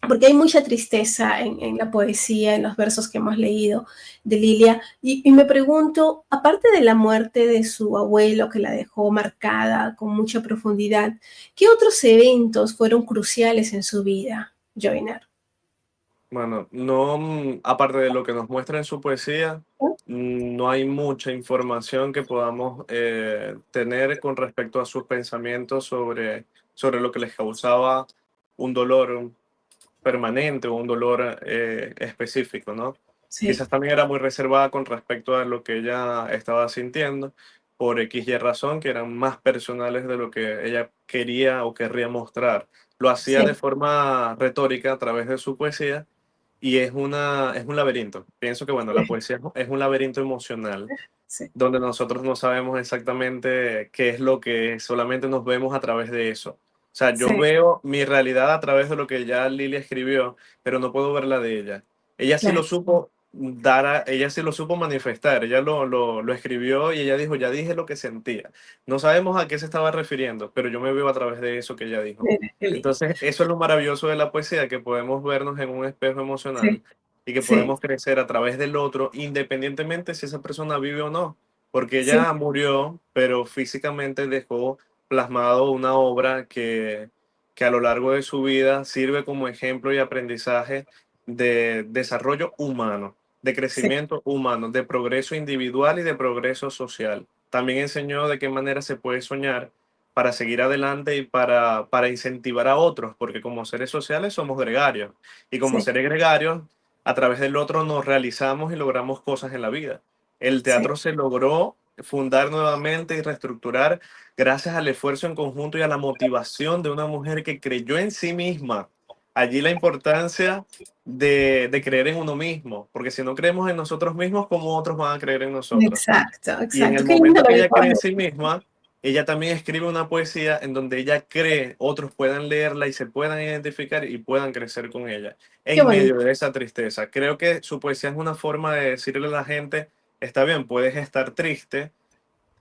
porque hay mucha tristeza en la poesía, en los versos que hemos leído de Lilia, y me pregunto, aparte de la muerte de su abuelo que la dejó marcada con mucha profundidad, ¿qué otros eventos fueron cruciales en su vida, Joyner? Bueno, no, aparte de lo que nos muestra en su poesía, no hay mucha información que podamos tener con respecto a sus pensamientos sobre lo que les causaba un dolor permanente o un dolor específico, ¿no? Sí, Quizás también era muy reservada con respecto a lo que ella estaba sintiendo por X y razón, que eran más personales de lo que ella quería o querría mostrar. Lo hacía de sí, forma retórica a través de su poesía y es un laberinto. Pienso que, bueno, la sí, poesía es un laberinto emocional sí, donde nosotros no sabemos exactamente qué es lo que es, solamente nos vemos a través de eso. O sea, yo sí, veo mi realidad a través de lo que ya Lilia escribió, pero no puedo ver la de ella. Ella sí lo claro, supo ella sí lo supo manifestar, ella lo escribió y ella dijo, ya dije lo que sentía. No sabemos a qué se estaba refiriendo, pero yo me veo a través de eso que ella dijo. mira, qué lindo. Entonces, eso es lo maravilloso de la poesía, que podemos vernos en un espejo emocional Sí, y que sí, podemos crecer a través del otro, independientemente si esa persona vive o no, porque sí, ella murió, pero físicamente dejó plasmado una obra que a lo largo de su vida sirve como ejemplo y aprendizaje de desarrollo humano, de sí, crecimiento humano, de progreso individual y de progreso social. También enseñó de qué manera se puede soñar para seguir adelante y para incentivar a otros, porque como seres sociales somos gregarios y como sí, seres gregarios, a través del otro nos realizamos y logramos cosas en la vida. El sí, teatro se logró fundar nuevamente y reestructurar gracias al esfuerzo en conjunto y a la motivación de una mujer que creyó en sí misma. Allí la importancia de creer en uno mismo, porque si no creemos en nosotros mismos, ¿cómo otros van a creer en nosotros? exacto, Y en exacto. el Qué lindo momento lo que ella dijo. cree en sí misma, ella también escribe una poesía en donde ella cree otros puedan leerla y se puedan identificar y puedan crecer con ella Qué en medio bonito. de esa tristeza. Creo que su poesía es una forma de decirle a la gente, está bien, puedes estar triste,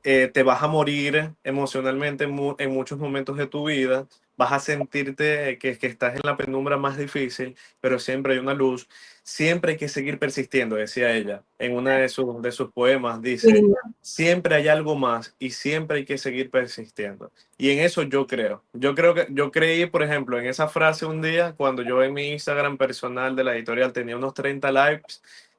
te vas a morir emocionalmente en muchos momentos de tu vida, vas a sentirte que estás en la penumbra más difícil, pero siempre hay una luz, siempre hay que seguir persistiendo, decía ella, en una de sus poemas, dice, Lindo. siempre hay algo más y siempre hay que seguir persistiendo. Y en eso yo creo. Yo creí, por ejemplo, en esa frase un día, cuando yo en mi Instagram personal de la editorial tenía unos 30 likes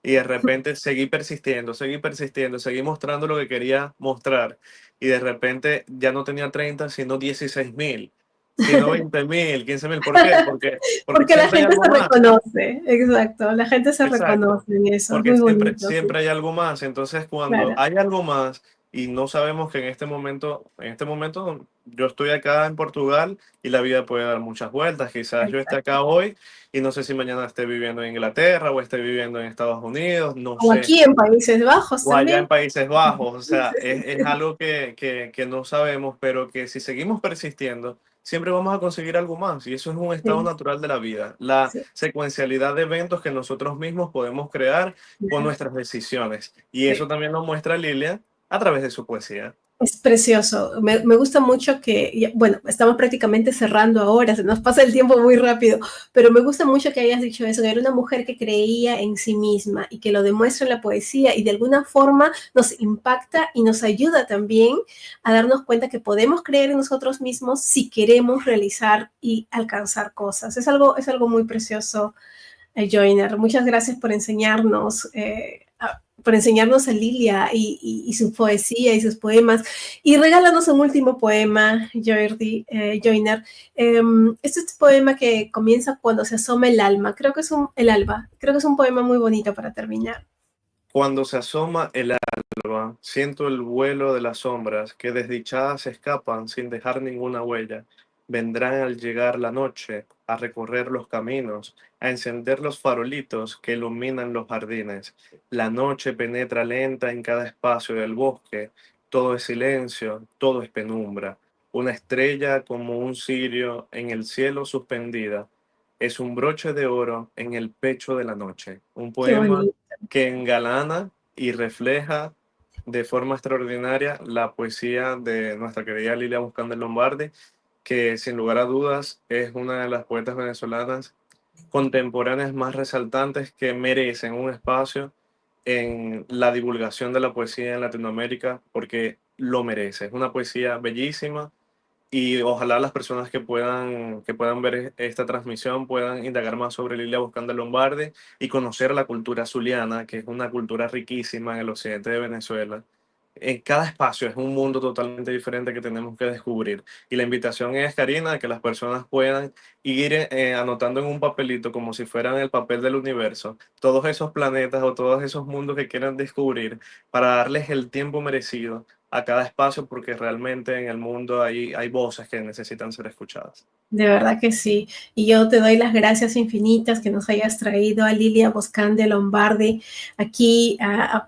y de repente seguí persistiendo, seguí mostrando lo que quería mostrar y de repente ya no tenía 30 sino 16.000, sino 20.000, 15.000. ¿Por qué? Porque Porque la siempre hay gente algo se más. reconoce, exacto, la gente se Exacto, reconoce en eso, es porque muy siempre, bonito, sí, siempre hay algo más. Entonces, cuando claro, hay algo más y no sabemos que en este momento yo estoy acá en Portugal y la vida puede dar muchas vueltas. Quizás yo esté exacto. acá hoy y no sé si mañana esté viviendo en Inglaterra o esté viviendo en Estados Unidos, no O sé, aquí en Países Bajos o allá en también. Países Bajos. O Sí, sea, es algo que no sabemos, pero que si seguimos persistiendo, siempre vamos a conseguir algo más. Y eso es un estado sí, natural de la vida. La sí, secuencialidad de eventos que nosotros mismos podemos crear con claro, nuestras decisiones. Y eso sí. también lo muestra Lilia a través de su poesía. Es precioso. Me gusta mucho que, bueno, estamos prácticamente cerrando ahora, se nos pasa el tiempo muy rápido, pero me gusta mucho que hayas dicho eso, que era una mujer que creía en sí misma y que lo demuestra en la poesía y de alguna forma nos impacta y nos ayuda también a darnos cuenta que podemos creer en nosotros mismos si queremos realizar y alcanzar cosas. Es algo muy precioso, Joyner. Muchas gracias por enseñarnos a Lilia y su poesía y sus poemas. Y regálanos un último poema, Joyner. Este es un poema que comienza cuando se asoma el alma. El alba. Creo que es un poema muy bonito para terminar. Cuando se asoma el alba, siento el vuelo de las sombras que desdichadas escapan sin dejar ninguna huella. Vendrán al llegar la noche a recorrer los caminos, a encender los farolitos que iluminan los jardines. La noche penetra lenta en cada espacio del bosque. Todo es silencio, todo es penumbra. Una estrella como un cirio en el cielo suspendida. Es un broche de oro en el pecho de la noche. Un Qué poema bonito. que engalana y refleja de forma extraordinaria la poesía de nuestra querida Lilia Buscán Lombardi, que sin lugar a dudas es una de las poetas venezolanas contemporáneas más resaltantes que merecen un espacio en la divulgación de la poesía en Latinoamérica, porque lo merece. Es una poesía bellísima y ojalá las personas que puedan ver esta transmisión puedan indagar más sobre Lilia Buscán de Lombardi y conocer la cultura zuliana, que es una cultura riquísima en el occidente de Venezuela. En cada espacio es un mundo totalmente diferente que tenemos que descubrir. Y la invitación es, Karina, a que las personas puedan ir anotando en un papelito, como si fueran el papel del universo, todos esos planetas o todos esos mundos que quieran descubrir para darles el tiempo merecido a cada espacio, porque realmente en el mundo hay voces que necesitan ser escuchadas. De verdad que sí. Y yo te doy las gracias infinitas que nos hayas traído a Lilia Boscán de Lombardi aquí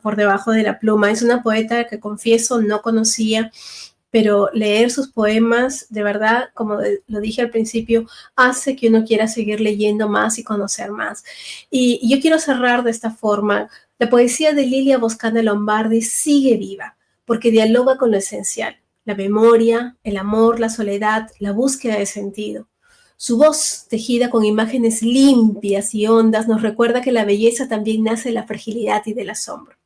por debajo de la pluma. Es una poeta que confieso no conocía, pero leer sus poemas, de verdad, como lo dije al principio, hace que uno quiera seguir leyendo más y conocer más. Y yo quiero cerrar de esta forma. La poesía de Lilia Boscán de Lombardi sigue viva porque dialoga con lo esencial, la memoria, el amor, la soledad, la búsqueda de sentido. Su voz, tejida con imágenes limpias y hondas, nos recuerda que la belleza también nace de la fragilidad y del asombro.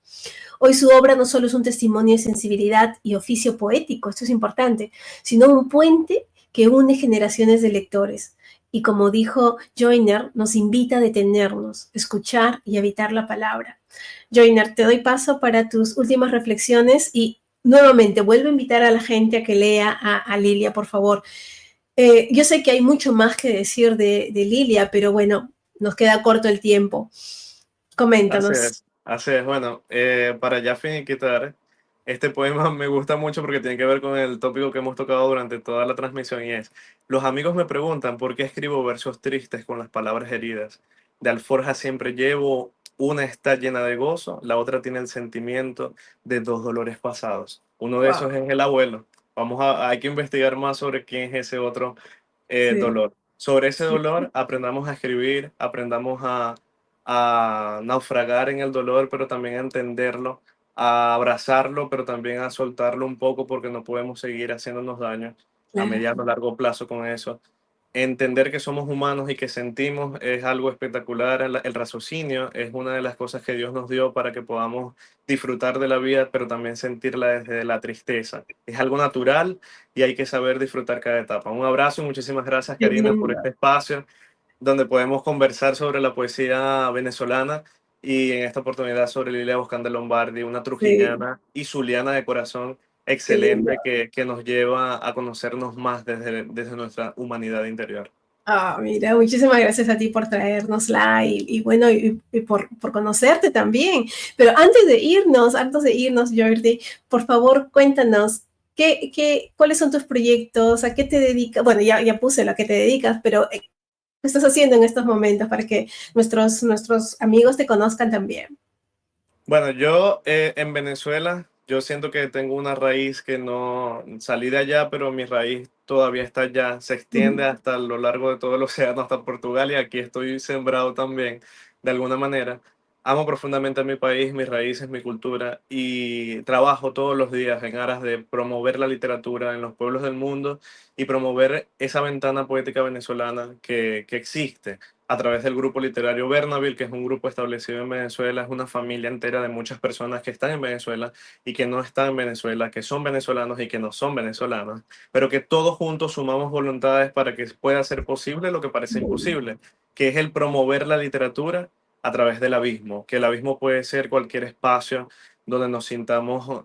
Hoy su obra no solo es un testimonio de sensibilidad y oficio poético, esto es importante, sino un puente que une generaciones de lectores. Y como dijo Joyner, nos invita a detenernos, escuchar y habitar la palabra. Joyner, te doy paso para tus últimas reflexiones y nuevamente vuelvo a invitar a la gente a que lea a Lilia, por favor. Yo sé que hay mucho más que decir de Lilia, pero bueno, nos queda corto el tiempo. Así Coméntanos. es, así es. Bueno, para ya finiquitar, este poema me gusta mucho porque tiene que ver con el tópico que hemos tocado durante toda la transmisión y es, los amigos me preguntan por qué escribo versos tristes con las palabras heridas. De alforja siempre llevo, una está llena de gozo, la otra tiene el sentimiento de dos dolores pasados. Uno de Wow. esos es el abuelo. Hay que investigar más sobre quién es ese otro Sí, dolor. Sobre ese sí. dolor aprendamos a escribir, aprendamos a naufragar en el dolor, pero también a entenderlo, a abrazarlo, pero también a soltarlo un poco porque no podemos seguir haciéndonos daño a Claro. mediano o largo plazo con eso. Entender que somos humanos y que sentimos es algo espectacular. El raciocinio es una de las cosas que Dios nos dio para que podamos disfrutar de la vida, pero también sentirla desde la tristeza. Es algo natural y hay que saber disfrutar cada etapa. Un abrazo y muchísimas gracias, Qué Karina, por lindo. este espacio donde podemos conversar sobre la poesía venezolana y en esta oportunidad sobre Lilia Boscán de Lombardi, una Sí, trujillana y zuliana de corazón qué lindo. excelente que nos lleva a conocernos más desde nuestra humanidad interior. Ah, mira, muchísimas gracias a ti por traérnosla y bueno, y por conocerte también. Pero antes de irnos, Jordi, por favor, cuéntanos, ¿cuáles son tus proyectos? ¿A qué te dedicas? Bueno, ya puse lo que te dedicas, pero ¿qué estás haciendo en estos momentos para que nuestros amigos te conozcan también? Bueno, yo en Venezuela, yo siento que tengo una raíz que no salí de allá, pero mi raíz todavía está allá, se extiende Ujú. hasta lo largo de todo el océano, hasta Portugal, y aquí estoy sembrado también, de alguna manera. Amo profundamente a mi país, mis raíces, mi cultura, y trabajo todos los días en aras de promover la literatura en los pueblos del mundo y promover esa ventana poética venezolana que existe a través del grupo literario Bernaville, que es un grupo establecido en Venezuela, es una familia entera de muchas personas que están en Venezuela y que no están en Venezuela, que son venezolanos y que no son venezolanos, pero que todos juntos sumamos voluntades para que pueda ser posible lo que parece imposible, que es el promover la literatura a través del abismo, que el abismo puede ser cualquier espacio donde nos sintamos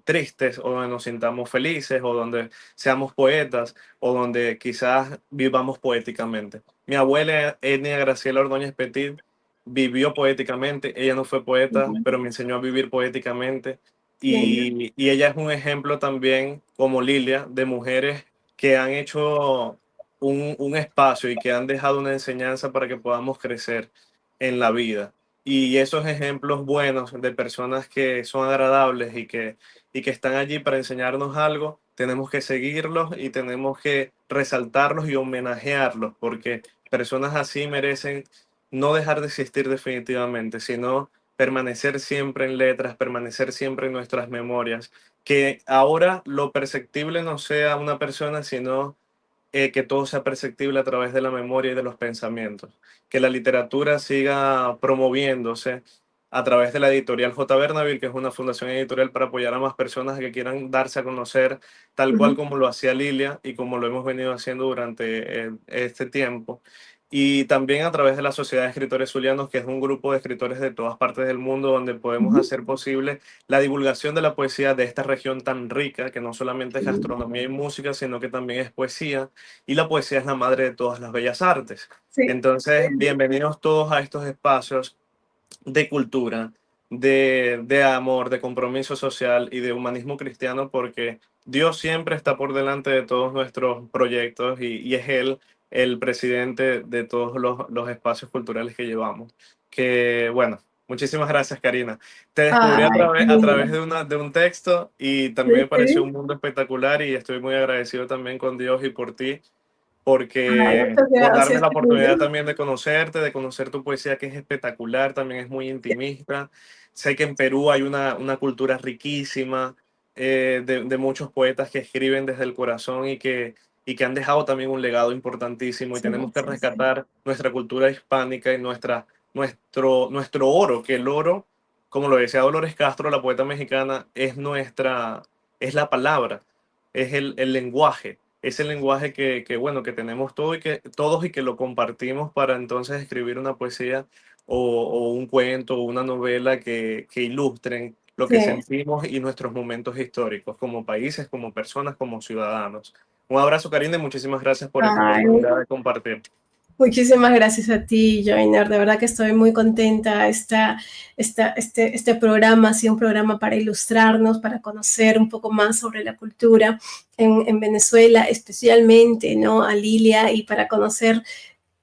tristes o donde nos sintamos felices o donde seamos poetas o donde quizás vivamos poéticamente. Mi abuela, Etnia Graciela Ordóñez Petit, vivió poéticamente. Ella no fue poeta, pero me enseñó a vivir poéticamente. Bien, Y ella es un ejemplo también, como Lilia, de mujeres que han hecho un espacio y que han dejado una enseñanza para que podamos crecer en la vida. Y esos ejemplos buenos de personas que son agradables y que están allí para enseñarnos algo, tenemos que seguirlos y tenemos que resaltarlos y homenajearlos, porque personas así merecen no dejar de existir definitivamente, sino permanecer siempre en letras, permanecer siempre en nuestras memorias, que ahora lo perceptible no sea una persona, sino que todo sea perceptible a través de la memoria y de los pensamientos, que la literatura siga promoviéndose a través de la editorial J. Bernaville, que es una fundación editorial para apoyar a más personas que quieran darse a conocer, tal cual ujú, como lo hacía Lilia y como lo hemos venido haciendo durante este tiempo. Y también a través de la Sociedad de Escritores Zulianos, que es un grupo de escritores de todas partes del mundo donde podemos ujú. hacer posible la divulgación de la poesía de esta región tan rica, que no solamente es gastronomía y música, sino que también es poesía, y la poesía es la madre de todas las bellas artes. Sí. Entonces, bienvenidos todos a estos espacios de cultura, de amor, de compromiso social y de humanismo cristiano, porque Dios siempre está por delante de todos nuestros proyectos y es Él el presidente de todos los espacios culturales que llevamos. Que bueno, muchísimas gracias, Karina. Te descubrí Ay, qué a lindo. través de un texto y también me Sí, pareció un sí. mundo espectacular y estoy muy agradecido también con Dios y por ti Ay, porque muchas por darme gracias, la qué lindo. oportunidad también de conocerte, de conocer tu poesía que es espectacular, también es muy intimista. Sé que en Perú hay una cultura riquísima de muchos poetas que escriben desde el corazón y que han dejado también un legado importantísimo y Sí, tenemos que sí, sí. rescatar nuestra cultura hispánica y nuestro oro, que el oro, como lo decía Dolores Castro, la poeta mexicana, es la palabra, es el lenguaje, ese lenguaje bueno, que tenemos todos y que lo compartimos para entonces escribir una poesía o un cuento o una novela que ilustren lo que Sí. sentimos y nuestros momentos históricos como países, como personas, como ciudadanos. Un abrazo, Karina, y muchísimas gracias por esta Ay, oportunidad de compartir. muchísimas gracias a ti, Joiner. De verdad que estoy muy contenta. Este programa ha sido un programa para ilustrarnos, para conocer un poco más sobre la cultura en Venezuela, especialmente, ¿no? A Lilia y para conocer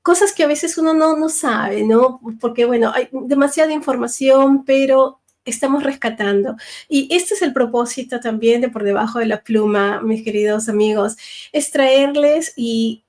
cosas que a veces uno no sabe, ¿no? Porque, bueno, hay demasiada información, pero estamos rescatando. Y este es el propósito también de Por Debajo de la Pluma, mis queridos amigos, es traerles y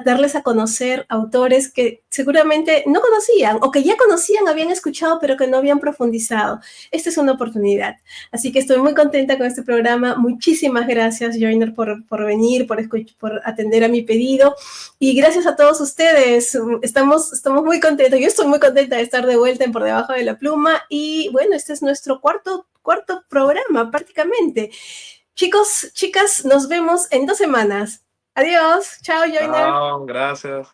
darles a conocer autores que seguramente no conocían o que ya conocían, habían escuchado, pero que no habían profundizado. Esta es una oportunidad. Así que estoy muy contenta con este programa. Muchísimas gracias, Joiner, por venir, por atender a mi pedido. Y gracias a todos ustedes, estamos muy contentos. Yo estoy muy contenta de estar de vuelta en Por Debajo de la Pluma. Y bueno, este es nuestro cuarto programa prácticamente. Chicos, chicas, nos vemos en 2 semanas. Adiós. Chao, Joiner. Chao, gracias.